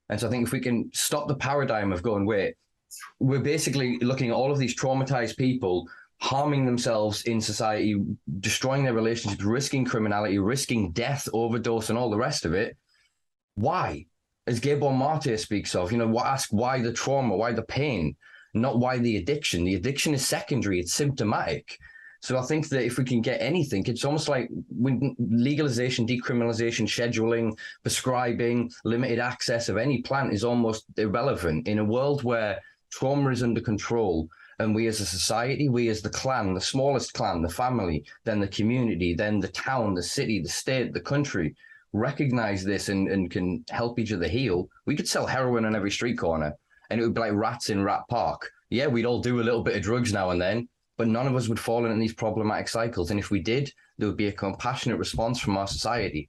And so I think if we can stop the paradigm of going, wait, we're basically looking at all of these traumatized people harming themselves in society, destroying their relationships, risking criminality, risking death, overdose, and all the rest of it. Why? As Gabor Mate speaks of, ask why the trauma, why the pain, not why the addiction. The addiction is secondary, it's symptomatic. So I think that if we can get anything, it's almost like when legalization, decriminalization, scheduling, prescribing, limited access of any plant is almost irrelevant in a world where trauma is under control. And we as a society, we as the clan, the smallest clan, the family, then the community, then the town, the city, the state, the country, recognize this and can help each other heal. We could sell heroin on every street corner and it would be like rats in Rat Park. Yeah, we'd all do a little bit of drugs now and then, but none of us would fall into these problematic cycles. And if we did, there would be a compassionate response from our society.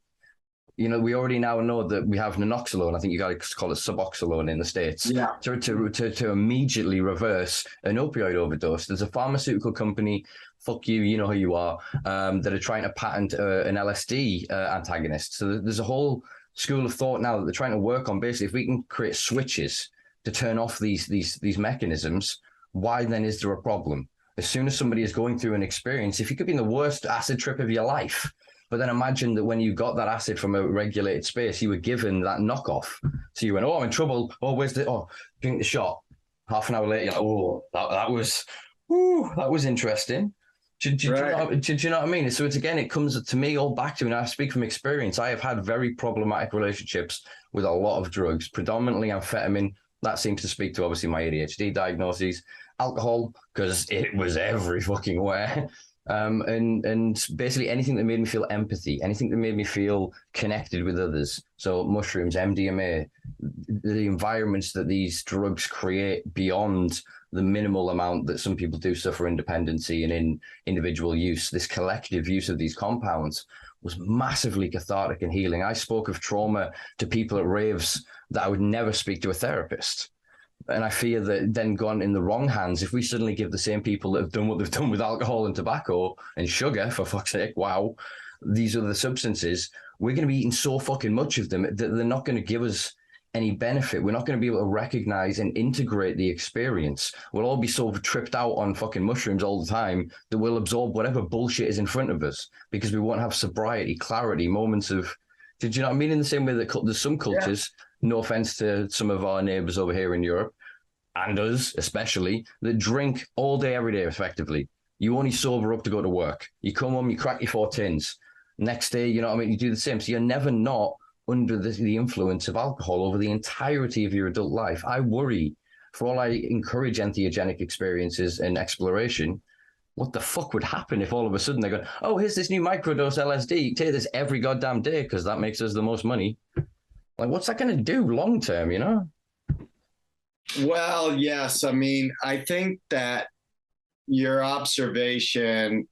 We already now know that we have naloxone. I think you got to call it Suboxone in the States. Yeah. To immediately reverse an opioid overdose. There's a pharmaceutical company, fuck you, you know who you are, that are trying to patent an LSD antagonist. So there's a whole school of thought now that they're trying to work on basically if we can create switches to turn off these mechanisms, why then is there a problem? As soon as somebody is going through an experience, if you could be in the worst acid trip of your life, but then imagine that when you got that acid from a regulated space, you were given that knockoff. So you went, oh, I'm in trouble. Oh, where's the, oh, drink the shot. Half an hour later, you're like, oh, that was interesting. Do you know what I mean? So it comes to me all back to, and I speak from experience. I have had very problematic relationships with a lot of drugs, predominantly amphetamine. That seems to speak to obviously my ADHD diagnoses. Alcohol, because it was every fucking where. And basically anything that made me feel empathy, anything that made me feel connected with others. So mushrooms, MDMA, the environments that these drugs create beyond the minimal amount that some people do suffer in dependency and in individual use, this collective use of these compounds was massively cathartic and healing. I spoke of trauma to people at raves that I would never speak to a therapist. And I fear that then gone in the wrong hands, if we suddenly give the same people that have done what they've done with alcohol and tobacco and sugar, for fuck's sake, wow, these are the substances, we're going to be eating so fucking much of them that they're not going to give us any benefit. We're not going to be able to recognize and integrate the experience. We'll all be so tripped out on fucking mushrooms all the time that we'll absorb whatever bullshit is in front of us because we won't have sobriety, clarity, moments of, did you know what I mean? In the same way that there's some cultures, no offense to some of our neighbors over here in Europe, and us especially, that drink all day, every day, effectively. You only sober up to go to work. You come home, you crack your 4 tins. Next day, you know what I mean? You do the same. So you're never not under the influence of alcohol over the entirety of your adult life. I worry, for all I encourage entheogenic experiences and exploration, what the fuck would happen if all of a sudden they go, oh, here's this new microdose LSD. Take this every goddamn day because that makes us the most money. Like, what's that going to do long term, you know? Well, yes. I mean, I think that your observation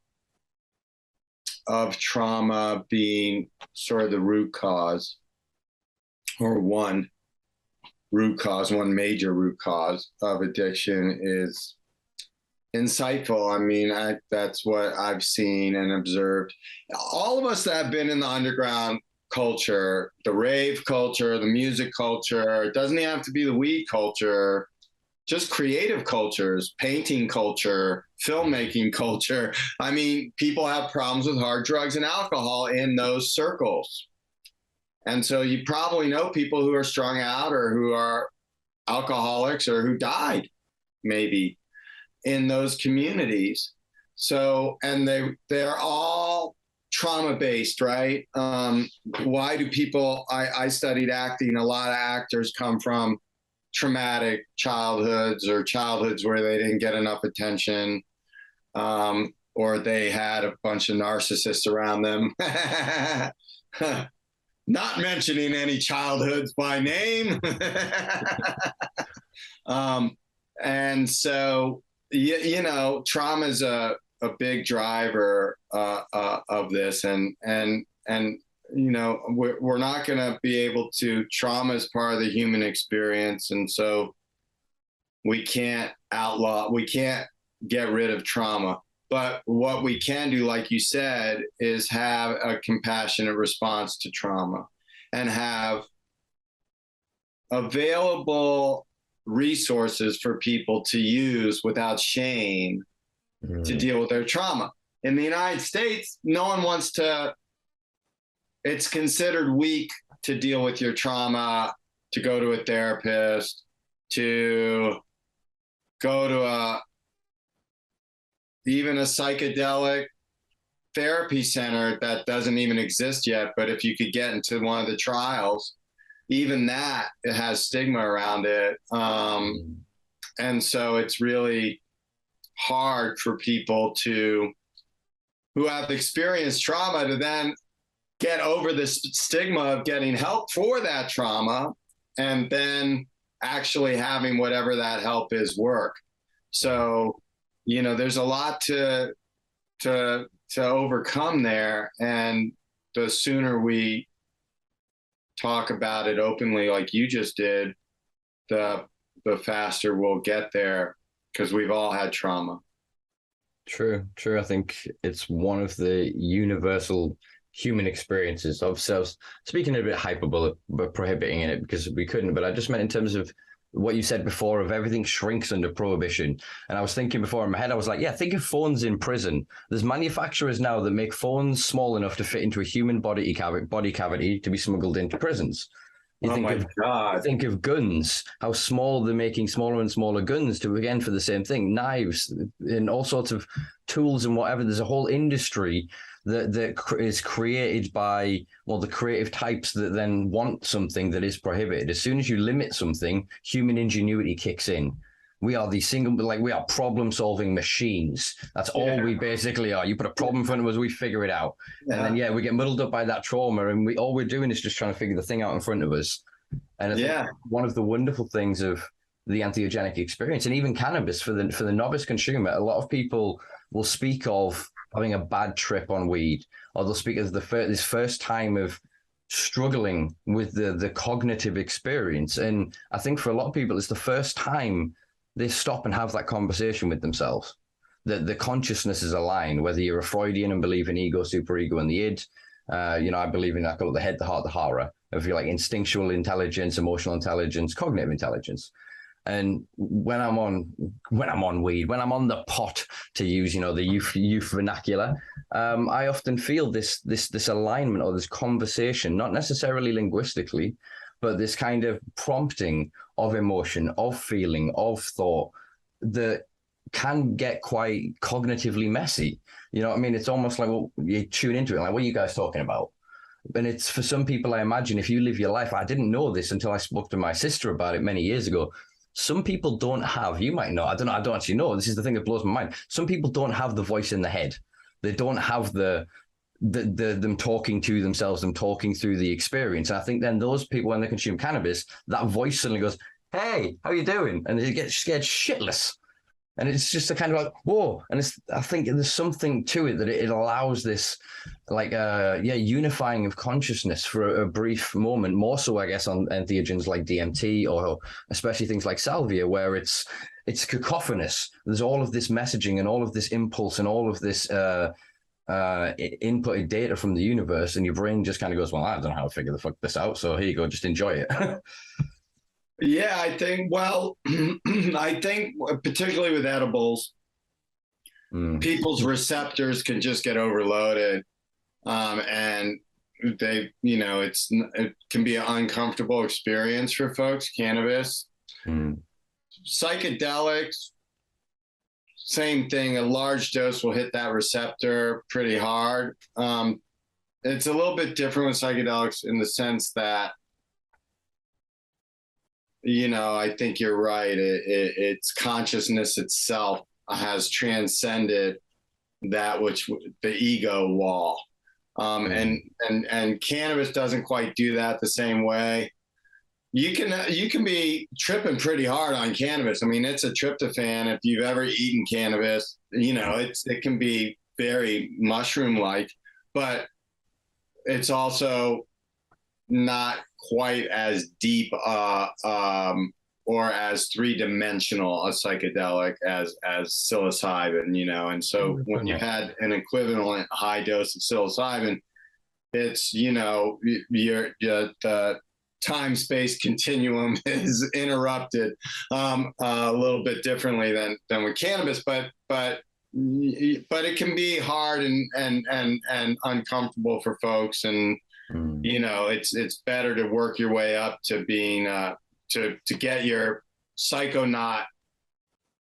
of trauma being sort of the root cause, or one major root cause of addiction, is insightful. I mean, that's what I've seen and observed. All of us that have been in the underground culture, the rave culture, the music culture, it doesn't even have to be the weed culture, just creative cultures, painting culture, filmmaking culture. I mean, people have problems with hard drugs and alcohol in those circles. And so you probably know people who are strung out or who are alcoholics or who died maybe in those communities. So, and they're all trauma-based, right? Why do people, I studied acting, a lot of actors come from traumatic childhoods or childhoods where they didn't get enough attention, or they had a bunch of narcissists around them. Not mentioning any childhoods by name. And so, you know, trauma is a big driver of this, and you know, we're not going to be able to. Trauma is part of the human experience, and so we can't get rid of trauma. But what we can do, like you said, is have a compassionate response to trauma and have available resources for people to use without shame to deal with their trauma. In the United States, no one wants to, it's considered weak to deal with your trauma, to go to a therapist, to go to even a psychedelic therapy center that doesn't even exist yet. But if you could get into one of the trials, even that, it has stigma around it. And so it's really hard for people who have experienced trauma to then get over this stigma of getting help for that trauma and then actually having whatever that help is work. So, you know, there's a lot to overcome there. And the sooner we talk about it openly, like you just did, the faster we'll get there, because we've all had trauma. True. I think it's one of the universal human experiences. Obviously, I was speaking a bit hyperbole, but prohibiting it because we couldn't. But I just meant in terms of what you said before of everything shrinks under prohibition. And I was thinking before in my head, I was like, yeah, think of phones in prison. There's manufacturers now that make phones small enough to fit into a human body cavity to be smuggled into prisons. Think of guns, how small they're making smaller and smaller guns to, again, for the same thing, knives and all sorts of tools and whatever. There's a whole industry that is created by, well, the creative types that then want something that is prohibited. As soon as you limit something, human ingenuity kicks in. We are we are problem-solving machines. That's all we basically are. You put a problem in front of us, we figure it out. Yeah. And then, we get muddled up by that trauma, and all we're doing is just trying to figure the thing out in front of us. And I think one of the wonderful things of the entheogenic experience, and even cannabis for the novice consumer, a lot of people will speak of having a bad trip on weed, or they'll speak of this first time of struggling with the cognitive experience. And I think for a lot of people, it's the first time they stop and have that conversation with themselves. The consciousness is aligned, whether you're a Freudian and believe in ego, superego, and the id. I believe in, I call it the head, the heart, the hara, of like instinctual intelligence, emotional intelligence, cognitive intelligence. And when I'm on weed, when I'm on the pot, to use, the youth vernacular, I often feel this alignment or this conversation, not necessarily linguistically, but this kind of prompting of emotion, of feeling, of thought that can get quite cognitively messy. You know what I mean? It's almost like, well, you tune into it, like, what are you guys talking about? And it's, for some people, I imagine, if you live your life, I didn't know this until I spoke to my sister about it many years ago. Some people don't have, you might know, I don't actually know. This is the thing that blows my mind. Some people don't have the voice in the head. They don't have them talking to themselves, them talking through the experience. And I think then those people, when they consume cannabis, that voice suddenly goes, "Hey, how you doing?" And they get scared shitless. And it's just a kind of like, whoa. And I think there's something to it that it allows this unifying of consciousness for a brief moment, more so, I guess, on entheogens like DMT or especially things like salvia, where it's cacophonous. There's all of this messaging and all of this impulse and all of this inputted data from the universe, and your brain just kind of goes, well, I don't know how to figure the fuck this out, so here you go, just enjoy it. Yeah, I think particularly with edibles, people's receptors can just get overloaded, and it can be an uncomfortable experience for folks. Cannabis, Psychedelics, same thing. A large dose will hit that receptor pretty hard. It's a little bit different with psychedelics in the sense that, I think you're right. It's consciousness itself has transcended that which the ego wall. And cannabis doesn't quite do that the same way. You can be tripping pretty hard on cannabis. I mean, it's a tryptophan. If you've ever eaten cannabis, it can be very mushroom-like, but it's also not quite as deep or as three-dimensional a psychedelic as psilocybin, and so when you had an equivalent high dose of psilocybin, it's, the time-space continuum is interrupted a little bit differently than with cannabis, but it can be hard and uncomfortable for folks, and it's better to work your way up to being to get your psychonaut,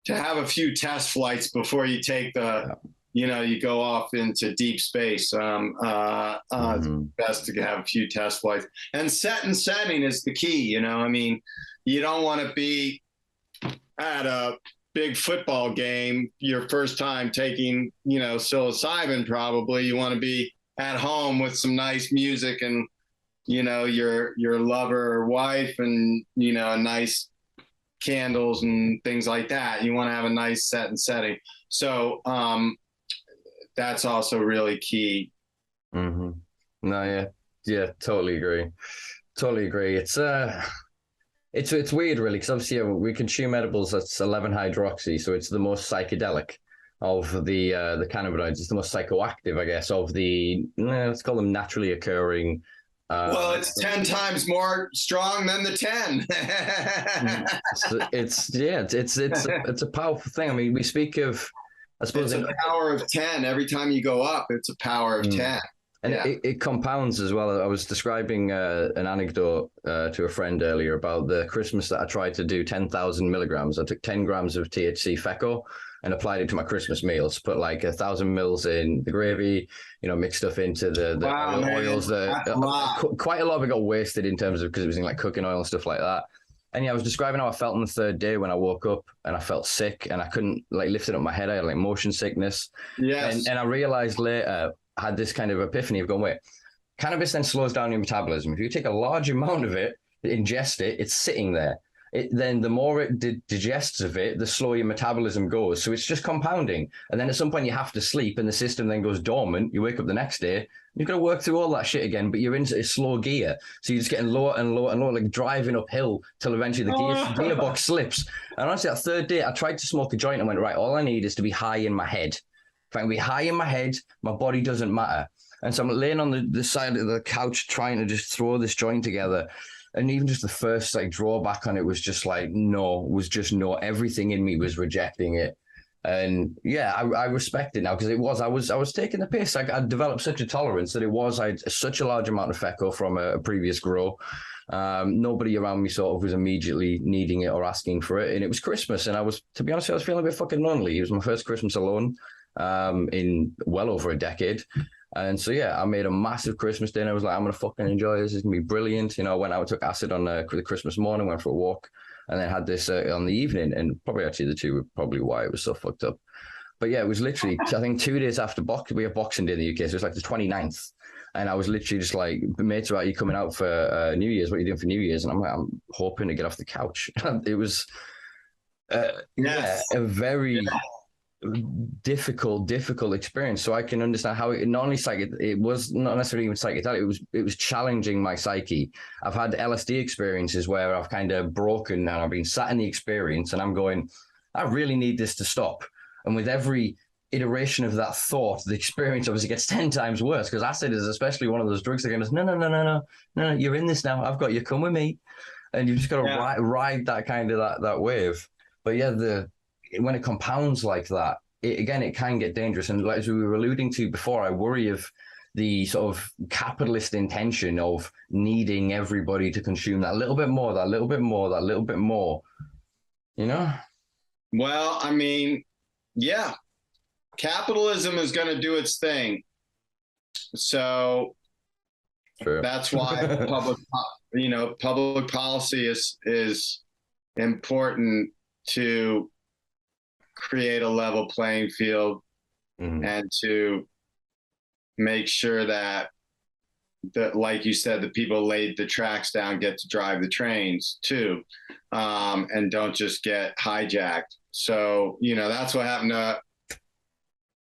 to have a few test flights before you take you go off into deep space. It's best to have a few test flights, and setting is the key. I mean, you don't want to be at a big football game your first time taking, psilocybin. Probably you want to be at home with some nice music and, your lover or wife and, nice candles and things like that. You want to have a nice setting. So, that's also really key. No, yeah, totally agree. It's weird, really, because obviously we consume edibles that's 11-hydroxy, so it's the most psychedelic of the cannabinoids. It's the most psychoactive, I guess, of the let's call them naturally occurring. Well, it's 10 times more strong than the 10. It's a powerful thing. I mean, we speak of, I suppose, it's a power of 10. Every time you go up, it's a power of 10. And it compounds as well. I was describing an anecdote to a friend earlier about the Christmas that I tried to do 10,000 milligrams. I took 10 grams of THC FECO and applied it to my Christmas meals. Put like 1,000 mils in the gravy, mixed stuff into the oils. Quite a lot of it got wasted in terms of, because it was in like cooking oil and stuff like that. And I was describing how I felt on the third day when I woke up and I felt sick and I couldn't like lift it up my head. I had like motion sickness. Yes. And I realized later, I had this kind of epiphany of going, wait, cannabis then slows down your metabolism. If you take a large amount of it, ingest it, it's sitting there. Then the more it digests of it, the slower your metabolism goes. So it's just compounding. And then at some point you have to sleep and the system then goes dormant. You wake up the next day, you've got to work through all that shit again, but you're in a slow gear. So you're just getting lower and lower and lower, like driving uphill till eventually the gearbox slips. And honestly, that third day, I tried to smoke a joint and went, right, all I need is to be high in my head. If I can be high in my head, my body doesn't matter. And so I'm laying on the side of the couch trying to just throw this joint together. And even just the first like drawback on it was just like, no. Everything in me was rejecting it. And yeah, I respect it now because I was taking the piss. I'd developed such a tolerance that I had such a large amount of FECO from a previous grow. Nobody around me sort of was immediately needing it or asking for it. And it was Christmas. And to be honest, I was feeling a bit fucking lonely. It was my first Christmas alone in well over a decade. And so, yeah, I made a massive Christmas dinner. I was like, I'm going to fucking enjoy this. It's going to be brilliant. I went out, took acid on the Christmas morning, went for a walk, and then had this on the evening. And probably actually the two were probably why it was so fucked up. But yeah, it was literally, I think 2 days after we have Boxing Day in the UK. So it was like the 29th. And I was literally just like, mates are out, you coming out for New Year's? What are you doing for New Year's? And I'm like, I'm hoping to get off the couch. It was a very... difficult experience. So I can understand how it not only it was not necessarily even psychedelic, it was challenging my psyche. I've had LSD experiences where I've kind of broken and I've been sat in the experience and I'm going, I really need this to stop. And with every iteration of that thought, the experience obviously gets 10 times worse, because acid is especially one of those drugs that goes, no, you're in this now. I've got you, come with me. And you've just got to ride that kind of that wave. But yeah, when it compounds like that, it can get dangerous. And like as we were alluding to before, I worry of the sort of capitalist intention of needing everybody to consume that little bit more, that little bit more, that little bit more, you know? Well, I mean, yeah, capitalism is going to do its thing. So True. That's why public policy is important to create a level playing field and to make sure that, like you said, the people laid the tracks down get to drive the trains too, and don't just get hijacked. So, that's what happened to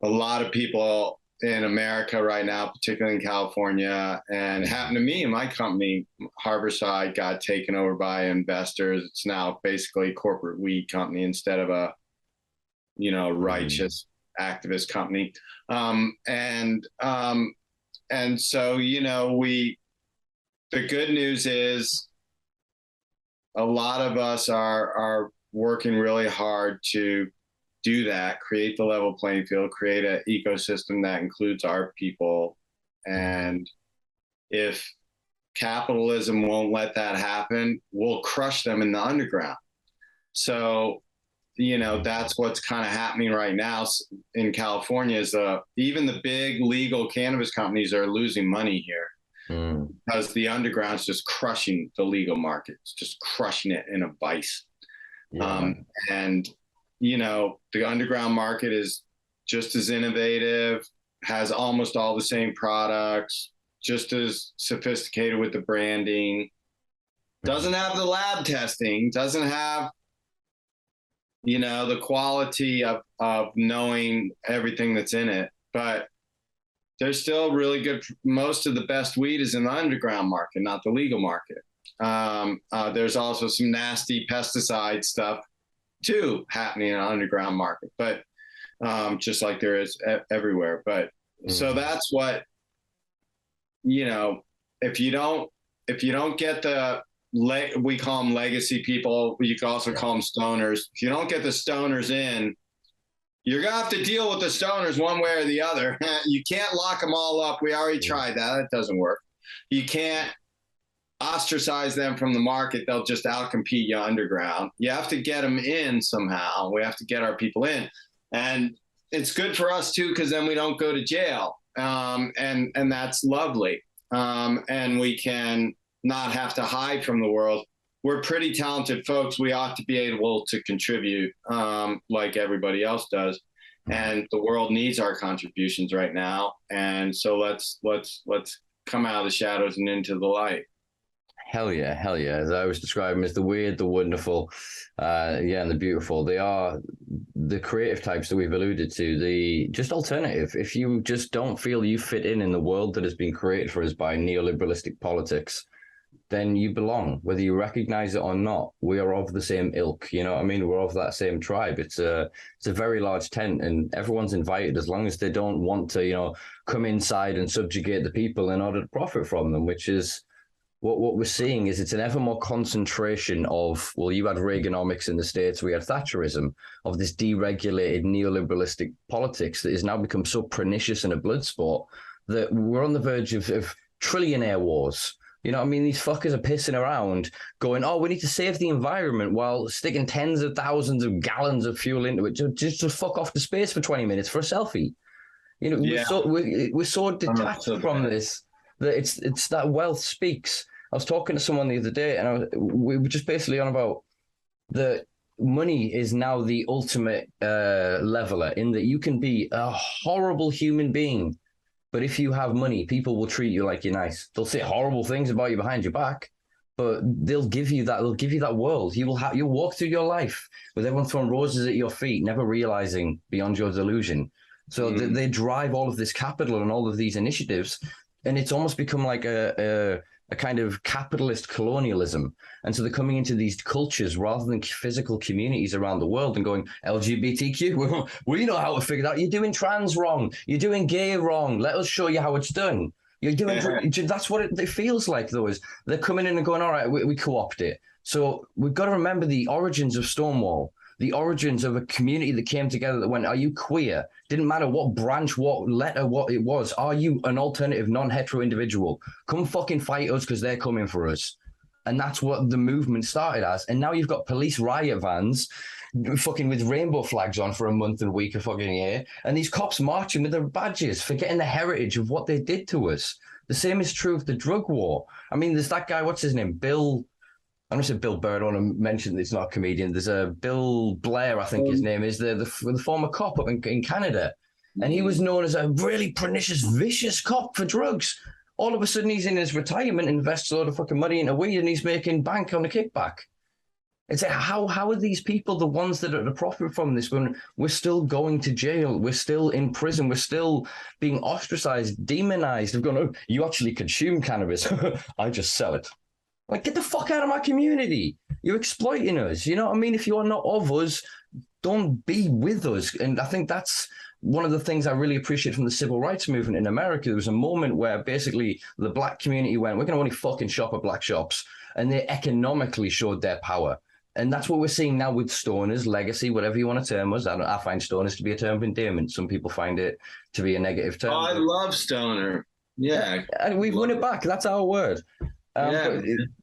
a lot of people in America right now, particularly in California, and it happened to me. My company, Harbourside, got taken over by investors. It's now basically a corporate weed company instead of a, righteous activist company. And so, the good news is a lot of us are working really hard to do that, create the level playing field, create an ecosystem that includes our people. And if capitalism won't let that happen, we'll crush them in the underground. So, that's what's kind of happening right now in California is even the big legal cannabis companies are losing money here because the underground's just crushing the legal market. It's just crushing it in a vice. Yeah. The underground market is just as innovative, has almost all the same products, just as sophisticated with the branding, doesn't have the lab testing, doesn't have, the quality of knowing everything that's in it. But there's still really good, most of the best weed is in the underground market, not the legal market. There's also some nasty pesticide stuff too happening in the underground market, but just like there is everywhere. But so that's what, if you don't get we call them legacy people, you can also call them stoners. If you don't get the stoners in, you're gonna have to deal with the stoners one way or the other. You can't lock them all up. We already tried that. It doesn't work. You can't ostracize them from the market. They'll just outcompete you underground. You have to get them in somehow. We have to get our people in, and it's good for us too, because then we don't go to jail, and that's lovely, and we can not have to hide from the world. We're pretty talented folks. We ought to be able to contribute like everybody else does, and the world needs our contributions right now. And so let's come out of the shadows and into the light. Hell yeah. As I was describing, as the weird, the wonderful, and the beautiful. They are the creative types that we've alluded to, the just alternative. If you just don't feel you fit in the world that has been created for us by neoliberalistic politics, then you belong, whether you recognize it or not. We are of the same ilk, you know what I mean? We're of that same tribe. It's a very large tent, and everyone's invited as long as they don't want to, come inside and subjugate the people in order to profit from them, which is what we're seeing. Is it's an ever more concentration of, well, you had Reaganomics in the States, we had Thatcherism, of this deregulated neoliberalistic politics that has now become so pernicious and a blood sport that we're on the verge of trillionaire wars. You know what I mean? These fuckers are pissing around going, we need to save the environment while sticking tens of thousands of gallons of fuel into it just to fuck off to space for 20 minutes for a selfie. We're so detached from this that it's that wealth speaks. I was talking to someone the other day, and we were just basically on about the money is now the ultimate leveler, in that you can be a horrible human being, but if you have money, people will treat you like you're nice. They'll say horrible things about you behind your back, but they'll give you that. They'll give you that world. You'll walk through your life with everyone throwing roses at your feet, never realizing beyond your delusion. So they drive all of this capital and all of these initiatives, and it's almost become like a kind of capitalist colonialism. And so they're coming into these cultures rather than physical communities around the world and going, LGBTQ, we know how to figure it out. You're doing trans wrong. You're doing gay wrong. Let us show you how it's done. You're doing that's what it feels like, though, is they're coming in and going, all right, we co-opt it. So we've got to remember the origins of Stonewall. the origins of a community that came together that went, are you queer? Didn't matter what branch, what letter, what it was. Are you an alternative, non-hetero individual? Come fucking fight us because they're coming for us. And that's what the movement started as. And now you've got police riot vans fucking with rainbow flags on for a month and a week of fucking year. And these cops marching with their badges, forgetting the heritage of what they did to us. The same is true of the drug war. I mean, there's that guy, what's his name? Bill, I don't say Bill Burr, I don't want to mention it's not a comedian. There's a Bill Blair, I think his name is, the former cop up in Canada. And he was known as a really pernicious, vicious cop for drugs. All of a sudden, he's in his retirement, invests a lot of fucking money into weed, and he's making bank on a kickback. It's like, how are these people the ones that are the profit from this when we're still going to jail, we're still in prison, we're still being ostracized, demonized? They've gone, oh, you actually consume cannabis. I just sell it. Like, get the fuck out of my community. You're exploiting us. You know what I mean? If you're not of us, don't be with us. And I think that's one of the things I really appreciate from the civil rights movement in America. There was a moment where basically the black community went, we're going to only fucking shop at black shops. And they economically showed their power. And that's what we're seeing now with stoners, legacy, whatever you want to term us. I find stoners to be a term of endearment. Some people find it to be a negative term. Oh, I love stoner. Yeah. And we've won it back. That's our word.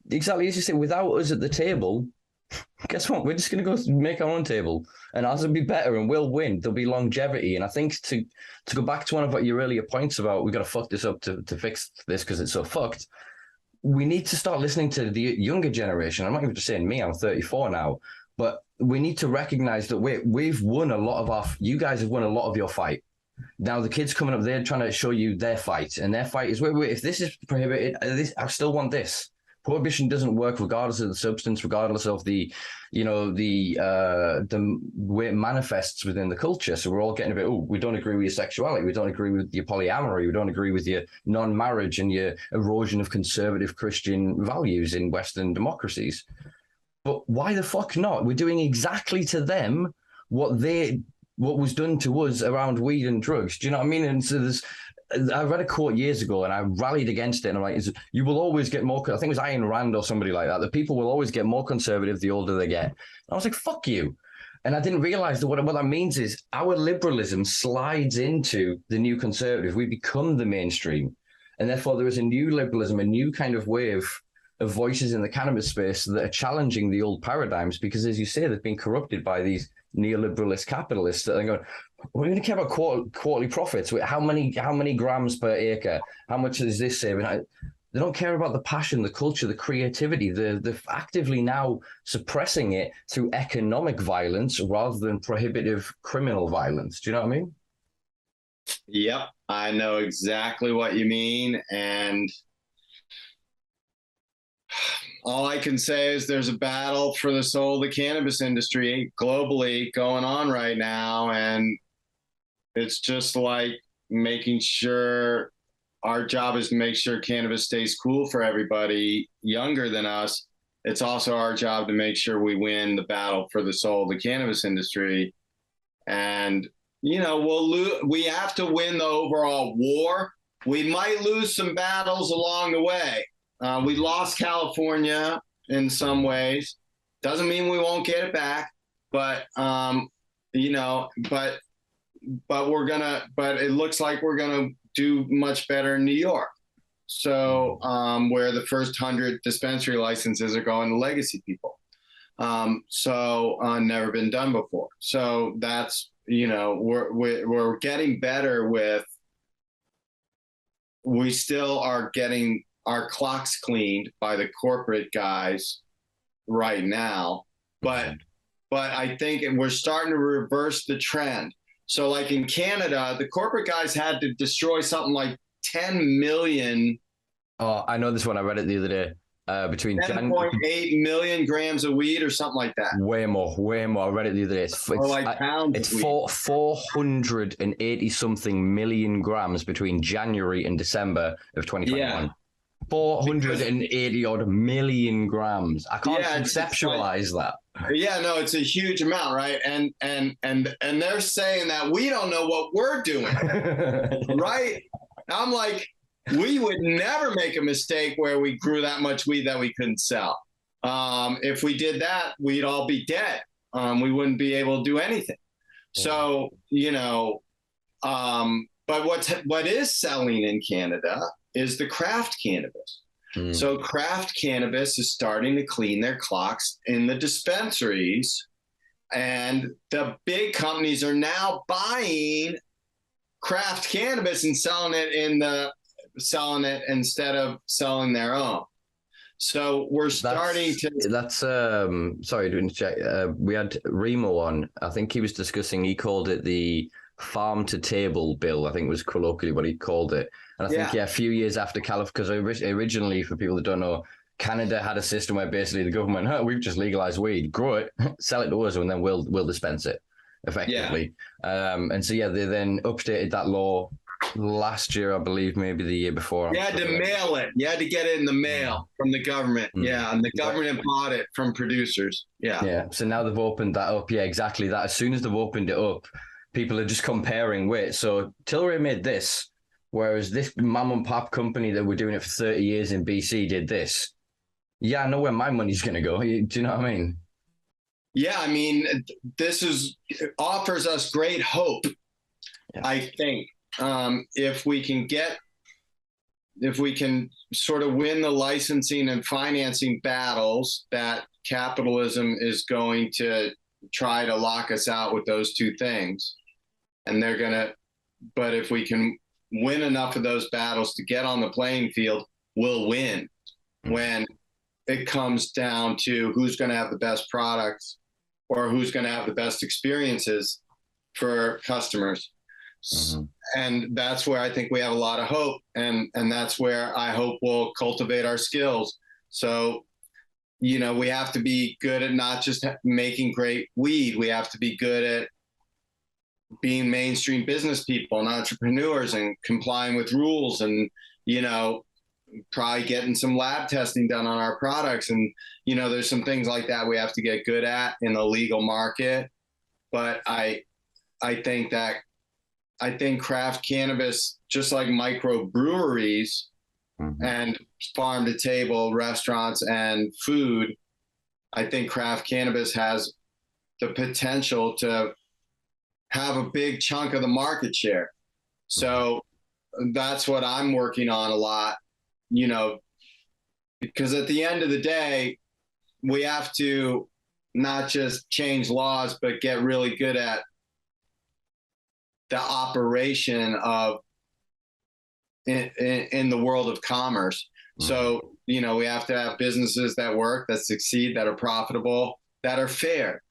Exactly as you say, without us at the table, guess what? We're just going to go make our own table, and ours will be better, and we'll win. There'll be longevity. And I think to go back to one of your earlier points about we've got to fuck this up to fix this because it's so fucked. We need to start listening to the younger generation. I'm not even just saying me, I'm 34 now, but we need to recognize that we've won a lot of you guys have won a lot of your fight. Now the kids coming up, they're trying to show you their fight, and their fight is, wait, if this is prohibited, I still want this. Prohibition doesn't work regardless of the substance, regardless of the way it manifests within the culture. So we're all getting a bit, we don't agree with your sexuality. We don't agree with your polyamory. We don't agree with your non-marriage and your erosion of conservative Christian values in Western democracies. But why the fuck not? We're doing exactly to them what was done to us around weed and drugs. Do you know what I mean? And so I read a quote years ago and I rallied against it. And I'm like, you will always get more, I think it was Ayn Rand or somebody like that, the people will always get more conservative the older they get. And I was like, fuck you. And I didn't realize that what that means is our liberalism slides into the new conservative. We become the mainstream. And therefore there is a new liberalism, a new kind of wave of voices in the cannabis space that are challenging the old paradigms because, as you say, they've been corrupted by these neoliberalist capitalists that are going, we're going to care about quarterly profits. How many grams per acre? How much is this saving? They don't care about the passion, the culture, the creativity. They're actively now suppressing it through economic violence rather than prohibitive criminal violence. Do you know what I mean? Yep, I know exactly what you mean. And all I can say is there's a battle for the soul of the cannabis industry globally going on right now. And it's just like making sure our job is to make sure cannabis stays cool for everybody younger than us. It's also our job to make sure we win the battle for the soul of the cannabis industry. And, we have to win the overall war. We might lose some battles along the way. We lost California in some ways. Doesn't mean we won't get it back, but it looks like we're gonna do much better in New York. So where the first 100 dispensary licenses are going to legacy people. Never been done before. So that's, we're getting better with, we still are getting our clocks cleaned by the corporate guys right now. But I think we're starting to reverse the trend. So like in Canada, the corporate guys had to destroy something like 10 million. Oh, I know this one. I read it the other day. Between 10.8 million grams of weed or something like that. Way more. I read it the other day. It's pounds. It's 480 something million grams between January and December of 2021. Yeah. 480 odd million grams. I can't conceptualize that. Yeah, no, it's a huge amount, right? And they're saying that we don't know what we're doing, right? I'm like, we would never make a mistake where we grew that much weed that we couldn't sell. If we did that, we'd all be dead. we wouldn't be able to do anything. So, but what is selling in Canada is the craft cannabis. So craft cannabis is starting to clean their clocks in the dispensaries, and the big companies are now buying craft cannabis and selling it instead of selling their own. So we're starting sorry to interject. We had Remo on. I think he was discussing, he called it the farm to table bill, I think was colloquially what he called it. And I think, a few years after California, because originally, for people that don't know, Canada had a system where basically the government, we've just legalized weed, grow it, sell it to us, and then we'll dispense it effectively. And so, they then updated that law last year, I believe, maybe the year before. You had to mail it. You had to get it in the mail from the government. And the government bought it from producers. So now they've opened that up. Yeah, exactly that. As soon as they've opened it up, people are just comparing weight. So Tilray made this, whereas this mom and pop company that were doing it for 30 years in BC did this. Yeah, I know where my money's going to go. Do you know what I mean? Yeah, I mean, this offers us great hope, I think. If we can sort of win the licensing and financing battles that capitalism is going to try to lock us out with those two things, but if we can win enough of those battles to get on the playing field, we'll win when it comes down to who's going to have the best products or who's going to have the best experiences for customers. And that's where I think we have a lot of hope. And that's where I hope we'll cultivate our skills. So, we have to be good at not just making great weed. We have to be good at being mainstream business people and entrepreneurs and complying with rules and, probably getting some lab testing done on our products. And, there's some things like that we have to get good at in the legal market. But I think craft cannabis, just like microbreweries and farm to table restaurants and food, I think craft cannabis has the potential to have a big chunk of the market share. So that's what I'm working on a lot, because at the end of the day, we have to not just change laws, but get really good at the operation of in the world of commerce. So, we have to have businesses that work, that succeed, that are profitable, that are fair,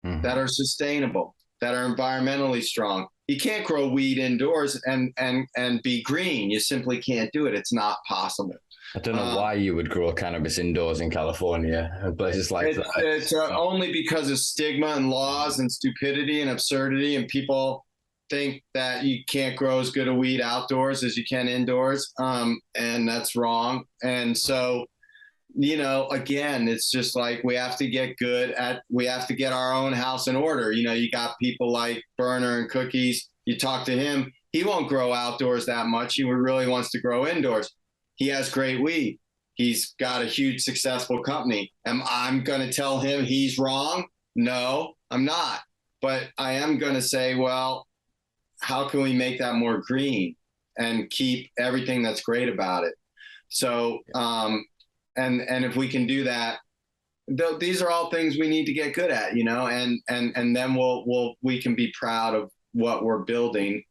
that are sustainable, that are environmentally strong. You can't grow weed indoors and be green. You simply can't do it. It's not possible. I don't know why you would grow cannabis indoors in California and places like that. It's only because of stigma and laws and stupidity and absurdity, and people think that you can't grow as good a weed outdoors as you can indoors. And that's wrong. And so, again, it's just like we have to get our own house in order. You got people like Burner and Cookies. You talk to him, he won't grow outdoors that much. He really wants to grow indoors. He has great weed. He's got a huge successful company. Am I going to tell him he's wrong? No, I'm not. But I am going to say, well, how can we make that more green and keep everything that's great about it? So, and if we can do that, these are all things we need to get good at, and then we can be proud of what we're building.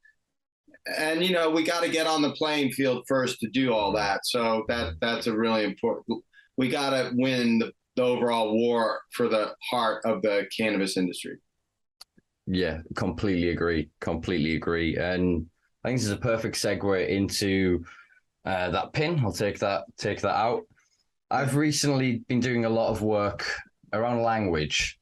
And, we got to get on the playing field first to do all that. So that's a really important, we got to win the overall war for the heart of the cannabis industry. Yeah, completely agree. And I think this is a perfect segue into that pin. I'll take that out. I've recently been doing a lot of work around language.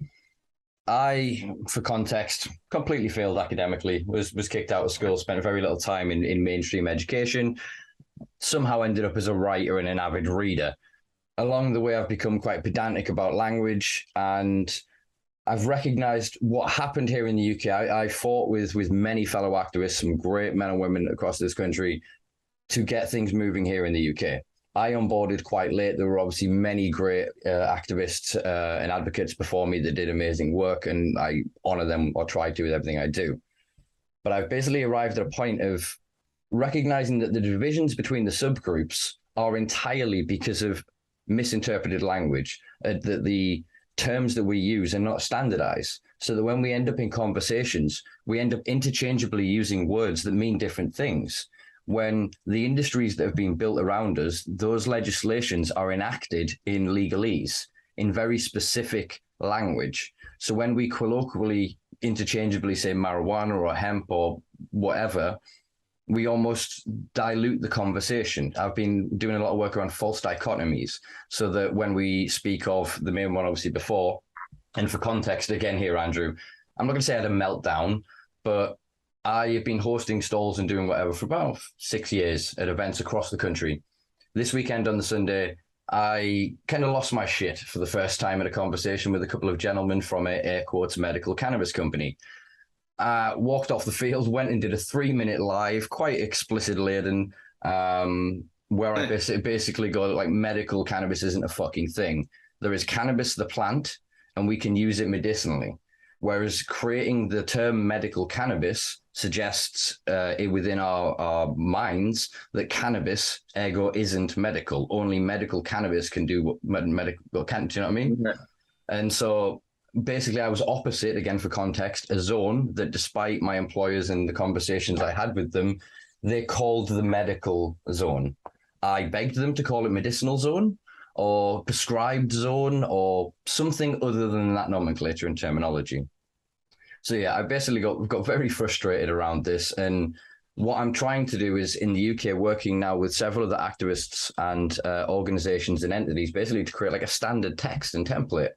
I, for context, completely failed academically, was kicked out of school, spent very little time in mainstream education, somehow ended up as a writer and an avid reader. Along the way, I've become quite pedantic about language, and I've recognized what happened here in the UK. I fought with many fellow activists, some great men and women across this country, to get things moving here in the UK. I onboarded quite late. There were obviously many great activists and advocates before me that did amazing work, and I honor them or try to with everything I do. But I've basically arrived at a point of recognizing that the divisions between the subgroups are entirely because of misinterpreted language, that the terms that we use are not standardized. So that when we end up in conversations, we end up interchangeably using words that mean different things. When the industries that have been built around us, those legislations are enacted in legalese, in very specific language. So when we colloquially interchangeably say marijuana or hemp or whatever, we almost dilute the conversation. I've been doing a lot of work around false dichotomies, so that when we speak of the main one, obviously before, and for context again here, Andrew, I'm not going to say I had a meltdown, but I have been hosting stalls and doing whatever for about 6 years at events across the country. This weekend on the Sunday, I kind of lost my shit for the first time in a conversation with a couple of gentlemen from a air quotes medical cannabis company. Walked off the field, went and did a 3-minute live, quite explicit laden, where I basically go like, medical cannabis isn't a fucking thing. There is cannabis, the plant, and we can use it medicinally. Whereas creating the term medical cannabis suggests within our minds that cannabis, ergo, isn't medical. Only medical cannabis can do what medical can. Do you know what I mean? Yeah. And so basically I was opposite, again for context, a zone that despite my employers and the conversations I had with them, they called the medical zone. I begged them to call it medicinal zone or prescribed zone or something other than that nomenclature and terminology. So yeah, I basically got very frustrated around this. And what I'm trying to do is in the UK, working now with several other activists and organizations and entities, basically to create like a standard text and template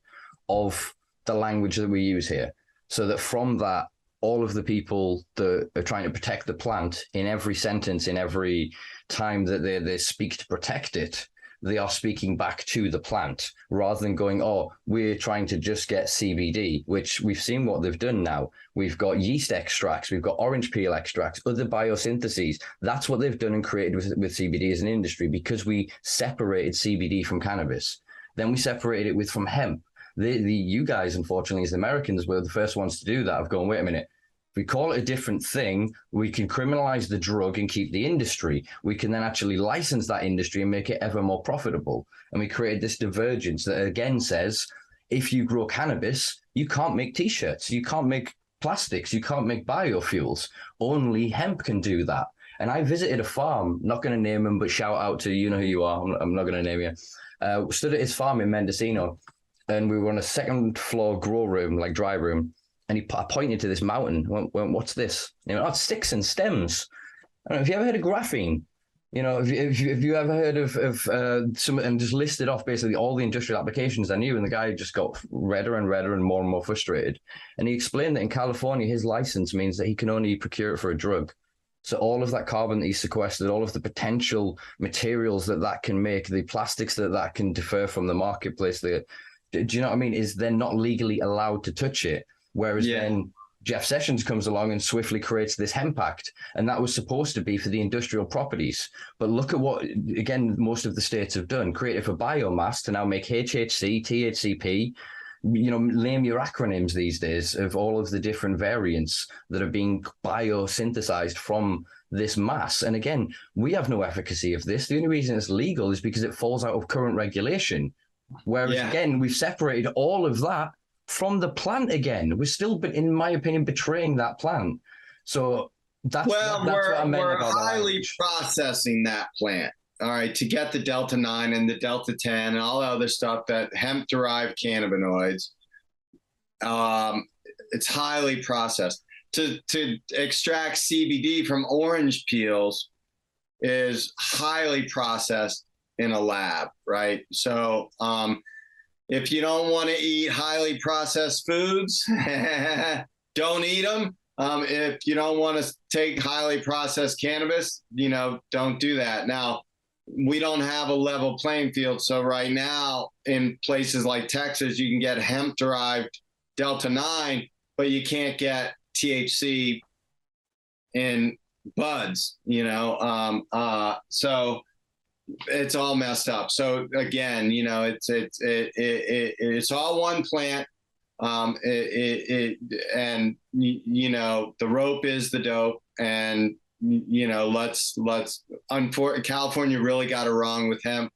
of the language that we use here. So that from that, all of the people that are trying to protect the plant, in every sentence, in every time that they speak to protect it, they are speaking back to the plant rather than going, oh, we're trying to just get CBD, which we've seen what they've done now. We've got yeast extracts, we've got orange peel extracts, other biosyntheses. That's what they've done and created with CBD as an industry, because we separated CBD from cannabis. Then we separated it from hemp. You guys, unfortunately, as Americans, were the first ones to do that. I've gone, wait a minute. If we call it a different thing, we can criminalize the drug and keep the industry. We can then actually license that industry and make it ever more profitable. And we created this divergence that again says, if you grow cannabis, you can't make T-shirts, you can't make plastics, you can't make biofuels. Only hemp can do that. And I visited a farm, not going to name them, but shout out to you know who you are. I'm not going to name you. Stood at his farm in Medicinal, and we were on a second floor grow room, like dry room. And I pointed to this mountain. Went, what's this? You know, oh, it's sticks and stems. I don't know. Have you ever heard of graphene? You know, have you ever heard of some, and just listed off basically all the industrial applications I knew, and the guy just got redder and redder and more frustrated. And he explained that in California, his license means that he can only procure it for a drug. So all of that carbon that he sequestered, all of the potential materials that can make, the plastics that can defer from the marketplace, do you know what I mean? Is they're not legally allowed to touch it. Whereas then Jeff Sessions comes along and swiftly creates this hemp act, and that was supposed to be for the industrial properties. But look at what, again, most of the states have done, created for biomass to now make HHC, THCP, you know, name your acronyms these days of all of the different variants that are being biosynthesized from this mass. And again, we have no efficacy of this. The only reason it's legal is because it falls out of current regulation. Whereas again, we've separated all of that from the plant again. We're still, in my opinion, betraying that plant. So that's what I meant about we're highly processing that plant, all right, to get the Delta 9 and the Delta 10 and all the other stuff, that hemp-derived cannabinoids. It's highly processed. To extract CBD from orange peels is highly processed in a lab, right? So if you don't want to eat highly processed foods, don't eat them. If you don't want to take highly processed cannabis, you know, don't do that. Now, we don't have a level playing field. So right now in places like Texas, you can get hemp-derived Delta 9, but you can't get THC in buds, you know? So it's all messed up. So again, it's all one plant. And the rope is the dope, and California really got it wrong with hemp,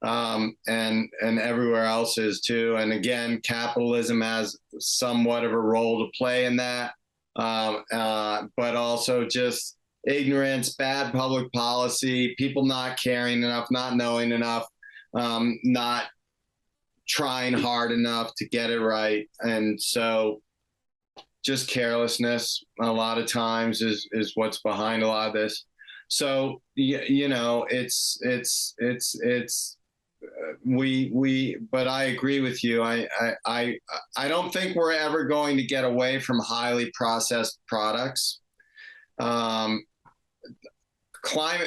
and everywhere else is too. And again, capitalism has somewhat of a role to play in that, but also just ignorance, bad public policy, people not caring enough, not knowing enough, not trying hard enough to get it right. And so just carelessness a lot of times is what's behind a lot of this. So, but I agree with you. I don't think we're ever going to get away from highly processed products.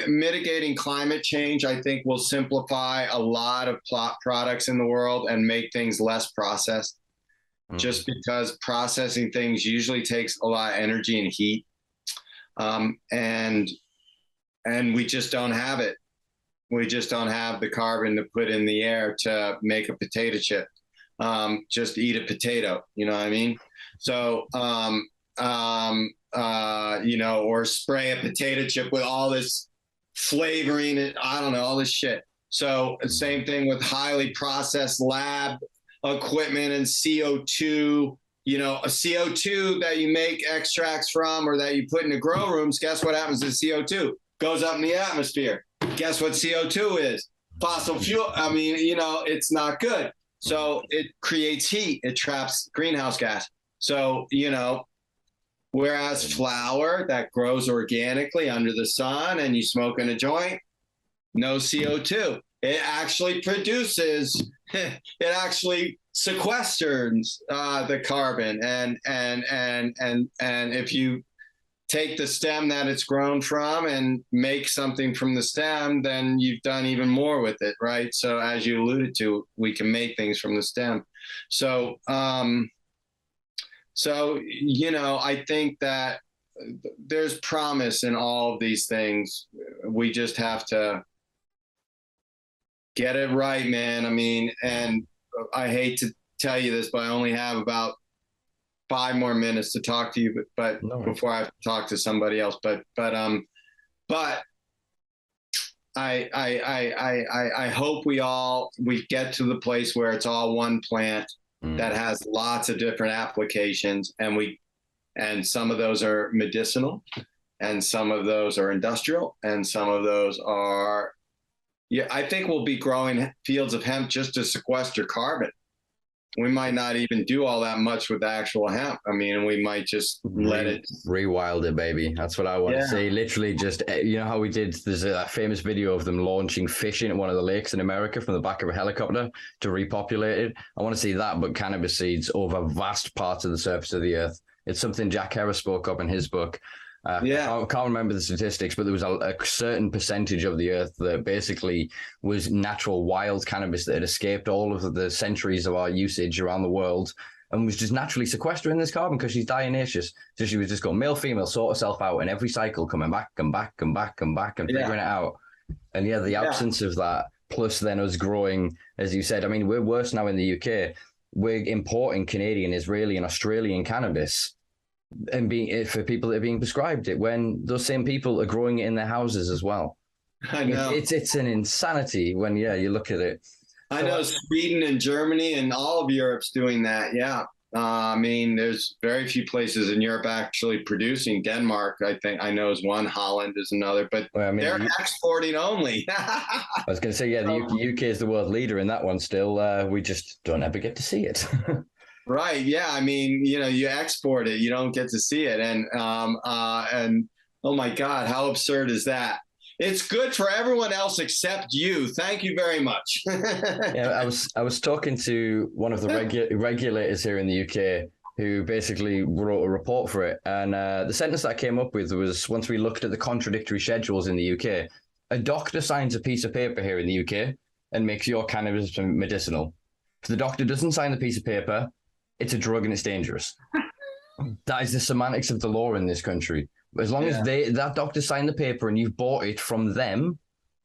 Mitigating climate change, I think, will simplify a lot of products in the world and make things less processed, just because processing things usually takes a lot of energy and heat. And we just don't have it. We just don't have the carbon to put in the air to make a potato chip. Just eat a potato, you know what I mean? So, or spray a potato chip with all this flavoring and I don't know, all this shit. So same thing with highly processed lab equipment and CO2, a CO2 that you make extracts from or that you put in the grow rooms. Guess what happens to CO2? Goes up in the atmosphere. Guess what CO2 is? Fossil fuel. I mean, it's not good. So it creates heat. It traps greenhouse gas. So, whereas flour that grows organically under the sun and you smoke in a joint, no CO2. It actually produces, it actually sequesters the carbon. And if you take the stem that it's grown from and make something from the stem, then you've done even more with it, right? So as you alluded to, we can make things from the stem. So, I think that there's promise in all of these things. We just have to get it right, man. I mean, and I hate to tell you this, but I only have about 5 more minutes to talk to you, but no, before I have to talk to somebody else, but I hope we get to the place where it's all one plant that has lots of different applications, and some of those are medicinal, and some of those are industrial, and some of those are, I think we'll be growing fields of hemp just to sequester carbon. We might not even do all that much with the actual hemp. I mean, we might just let it rewild it, baby. That's what I want to see. Literally just, how we did, there's a famous video of them launching fish into one of the lakes in America from the back of a helicopter to repopulate it. I want to see that, but cannabis seeds over vast parts of the surface of the earth. It's something Jack Harris spoke up in his book. I can't remember the statistics, but there was a certain percentage of the earth that basically was natural wild cannabis that had escaped all of the centuries of our usage around the world and was just naturally sequestering this carbon because she's dionysious. So she was just going male, female, sort herself out, and every cycle coming back and figuring it out. And the absence of that, plus then us growing, as you said, I mean, we're worse now in the UK. We're importing Canadian, Israeli, and Australian cannabis. And for people that are being prescribed it, when those same people are growing it in their houses as well. I know it's an insanity when you look at it. I know Sweden and Germany and all of Europe's doing that. Yeah, I mean, there's very few places in Europe actually producing. Denmark, I think I know, is one. Holland is another, but they're exporting only. I was going to say, the UK is the world leader in that one. Still, we just don't ever get to see it. Right. Yeah. I mean, you export it, you don't get to see it. And oh my God, how absurd is that? It's good for everyone else except you. Thank you very much. I was talking to one of the regulators here in the UK who basically wrote a report for it. And the sentence that I came up with was, once we looked at the contradictory schedules in the UK, a doctor signs a piece of paper here in the UK and makes your cannabis medicinal. If the doctor doesn't sign the piece of paper, it's a drug and it's dangerous. That is the semantics of the law in this country. As long as that doctor signed the paper and you've bought it from them,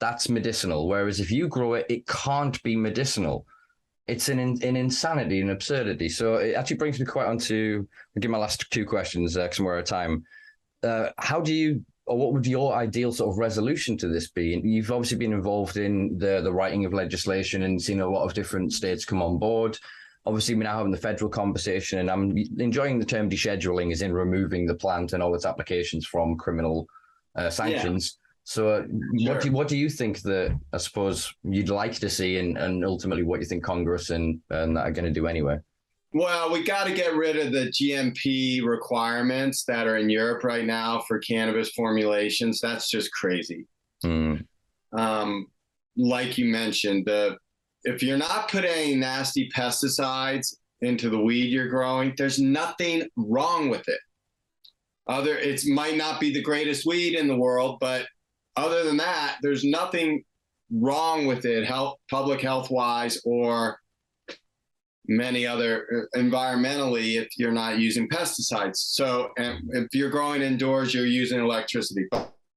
that's medicinal. Whereas if you grow it, it can't be medicinal. It's an insanity, an absurdity. So it actually brings me quite on to, I'll give my last two questions because we're out of time. How do you, or what would your ideal sort of resolution to this be? You've obviously been involved in the writing of legislation and seen a lot of different states come on board. Obviously, we're now having the federal conversation, and I'm enjoying the term descheduling, as in removing the plant and all its applications from criminal sanctions. Yeah. So sure. What do you think that, I suppose, you'd like to see, and ultimately what you think Congress and that are going to do anyway? Well, we got to get rid of the GMP requirements that are in Europe right now for cannabis formulations. That's just crazy. Like you mentioned, if you're not putting any nasty pesticides into the weed you're growing, there's nothing wrong with it. It might not be the greatest weed in the world, but other than that, there's nothing wrong with it, public health wise, or many other environmentally, if you're not using pesticides. So if you're growing indoors, you're using electricity.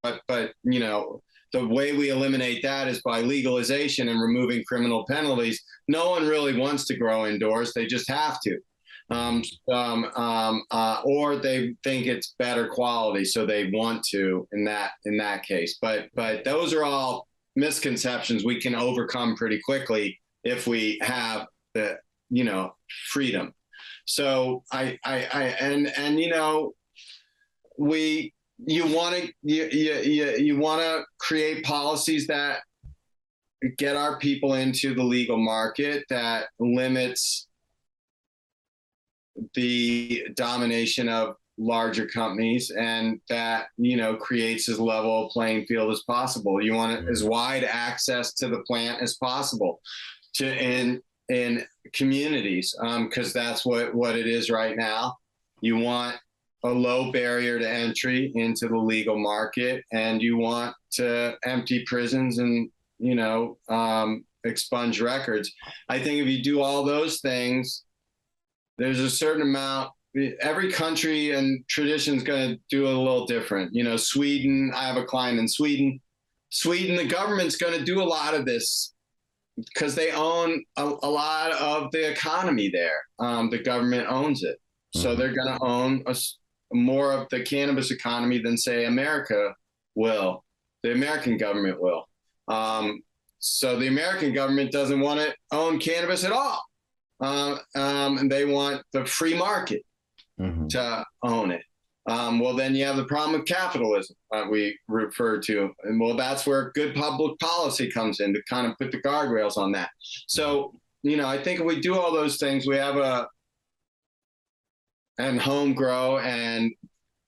But you know, the way we eliminate that is by legalization and removing criminal penalties. No one really wants to grow indoors. They just have to. Or they think it's better quality, so they want to in that case. But those are all misconceptions we can overcome pretty quickly if we have the freedom. So you want to create policies that get our people into the legal market, that limits the domination of larger companies, and that creates as level a playing field as possible. You want as wide access to the plant as possible in communities, because that's what it is right now. You want a low barrier to entry into the legal market, and you want to empty prisons and expunge records. I think if you do all those things, there's a certain amount. Every country and tradition is going to do it a little different. Sweden, I have a client in Sweden. The government's going to do a lot of this because they own a lot of the economy there. The government owns it. So they're going to own more of the cannabis economy than, say, America will. The American government will. So the American government doesn't want to own cannabis at all. And they want the free market to own it. Well, then you have the problem of capitalism that we refer to. And well, that's where good public policy comes in to kind of put the guardrails on that. So, I think if we do all those things, we have and home grow and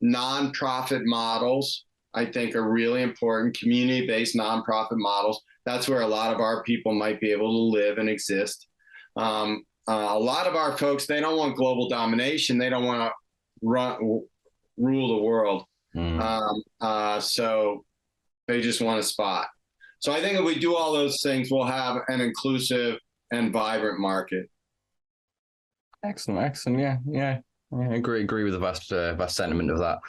nonprofit models, I think, are really important. Community-based nonprofit models. That's where a lot of our people might be able to live and exist. A lot of our folks, they don't want global domination. They don't want to rule the world. So they just want a spot. So I think if we do all those things, we'll have an inclusive and vibrant market. Excellent. Yeah. I agree with the vast sentiment of that.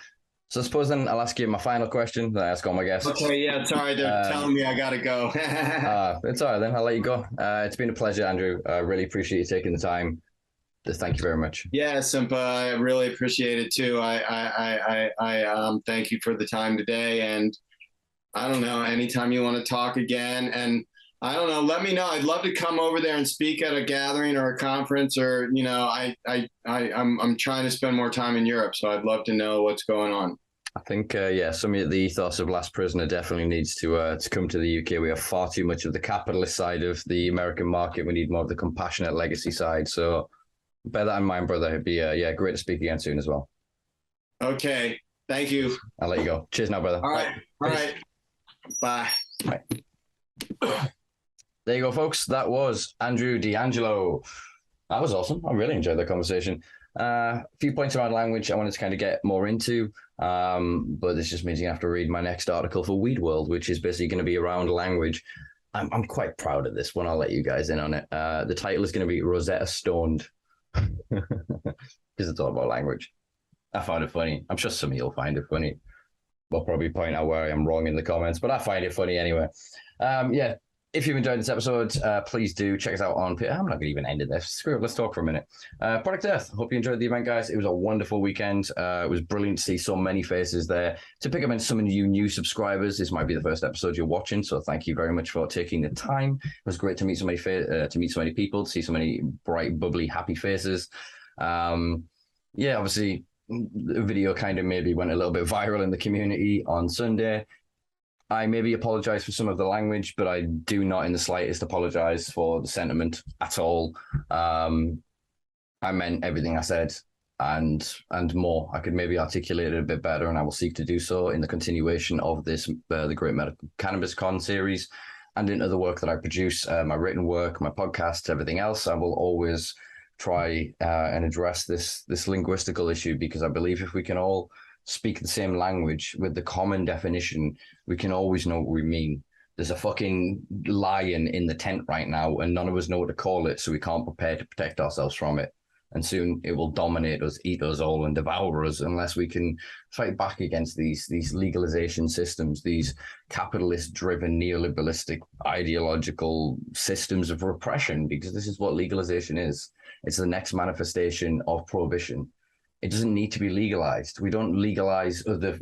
So I suppose then I'll ask you my final question that I ask all my guests. Okay, yeah, sorry, they're telling me I got to go. It's all right then, I'll let you go. It's been a pleasure, Andrew. I really appreciate you taking the time. Just thank you very much. Yeah, Simpa, I really appreciate it too. I thank you for the time today. And I don't know, anytime you want to talk again, and I don't know, let me know. I'd love to come over there and speak at a gathering or a conference, or, I'm trying to spend more time in Europe, so I'd love to know what's going on. I think, some of the ethos of Last Prisoner definitely needs to come to the UK. We have far too much of the capitalist side of the American market. We need more of the compassionate legacy side. So bear that in mind, brother. It'd be, great to speak again soon as well. Okay. Thank you. I'll let you go. Cheers now, brother. All right. Bye. Bye. There you go, folks. That was Andrew DeAngelo. That was awesome. I really enjoyed the conversation. A few points around language I wanted to kind of get more into, but this just means you have to read my next article for Weed World, which is basically going to be around language. I'm quite proud of this one. I'll let you guys in on it. The title is going to be Rosetta Stoned, because it's all about language. I found it funny. I'm sure some of you'll find it funny. will probably point out where I am wrong in the comments, but I find it funny anyway. Yeah. If you've enjoyed this episode, please do check us out on. I'm not going to even end it there. Screw it. Let's talk for a minute. Product Earth. Hope you enjoyed the event, guys. It was a wonderful weekend. It was brilliant to see so many faces there. To pick up on some of you new subscribers, this might be the first episode you're watching, so thank you very much for taking the time. It was great to meet so many people, to see so many bright, bubbly, happy faces. Yeah, obviously, the video kind of maybe went a little bit viral in the community on Sunday. I maybe apologize for some of the language, but I do not in the slightest apologize for the sentiment at all. I meant everything I said and more. I could maybe articulate it a bit better, and I will seek to do so in the continuation of this, the Great Medical Cannabis Con series, and in other work that I produce, my written work, my podcasts, everything else. I will always try and address this linguistical issue, because I believe if we can all speak the same language with the common definition, we can always know what we mean. There's a fucking lion in the tent right now, and none of us know what to call it, so we can't prepare to protect ourselves from it. And soon it will dominate us, eat us all, and devour us unless we can fight back against these legalization systems, these capitalist-driven, neoliberalistic, ideological systems of repression, because this is what legalization is. It's the next manifestation of prohibition. It doesn't need to be legalized. We don't legalize other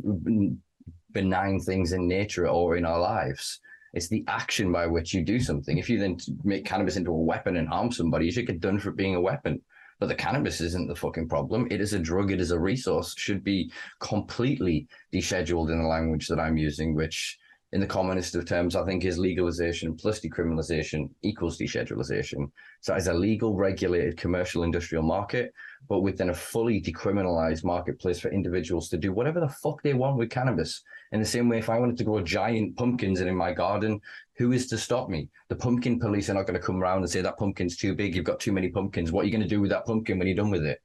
benign things in nature or in our lives. It's the action by which you do something. If you then make cannabis into a weapon and harm somebody, you should get done for being a weapon. But the cannabis isn't the fucking problem. It is a drug. It is a resource. Should be completely descheduled in the language that I'm using, which in the commonest of terms, I think is legalization plus decriminalization equals deschedulization. So it's a legal, regulated commercial industrial market, but within a fully decriminalized marketplace for individuals to do whatever the fuck they want with cannabis. In the same way, if I wanted to grow giant pumpkins in my garden, who is to stop me? The pumpkin police are not going to come around and say that pumpkin's too big, you've got too many pumpkins. What are you going to do with that pumpkin when you're done with it?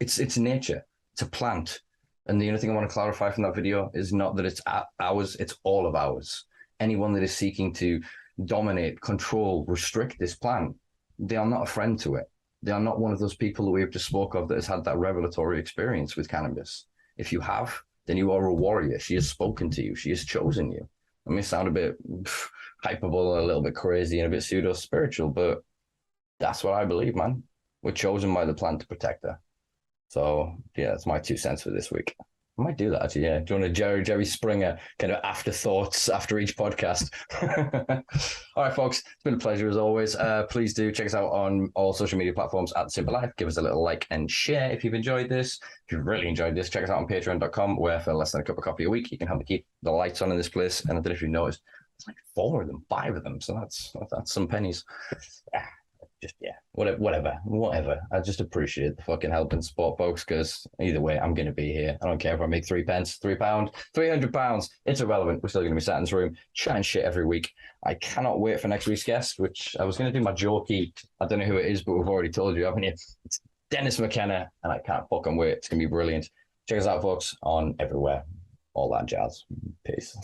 It's nature. It's a plant. And the only thing I want to clarify from that video is not that it's ours, it's all of ours. Anyone that is seeking to dominate, control, restrict this plant, they are not a friend to it. They are not one of those people that we have just spoke of that has had that revelatory experience with cannabis. If you have, then you are a warrior. She has spoken to you. She has chosen you. I may sound a bit hyperbole, a little bit crazy and a bit pseudo-spiritual, but that's what I believe, man. We're chosen by the plant to protect her. So, yeah, that's my 2 cents for this week. I might do that, actually, yeah. Do you want a Jerry Springer kind of afterthoughts after each podcast? All right, folks, it's been a pleasure as always. Please do check us out on all social media platforms at Simpa Life. Give us a little like and share if you've enjoyed this. If you've really enjoyed this, check us out on patreon.com, where for less than a cup of coffee a week, you can help me keep the lights on in this place. And I don't know if you noticed, it's like 4 of them, 5 of them. So that's some pennies. Whatever. I just appreciate the fucking help and support, folks, because either way, I'm going to be here. I don't care if I make 3 pence, £3, £300. It's irrelevant. We're still going to be sat in this room chatting shit every week. I cannot wait for next week's guest, which I was going to do my jokey. I don't know who it is, but we've already told you, haven't you? It's Dennis McKenna, and I can't fucking wait. It's going to be brilliant. Check us out, folks, on everywhere. All that jazz. Peace.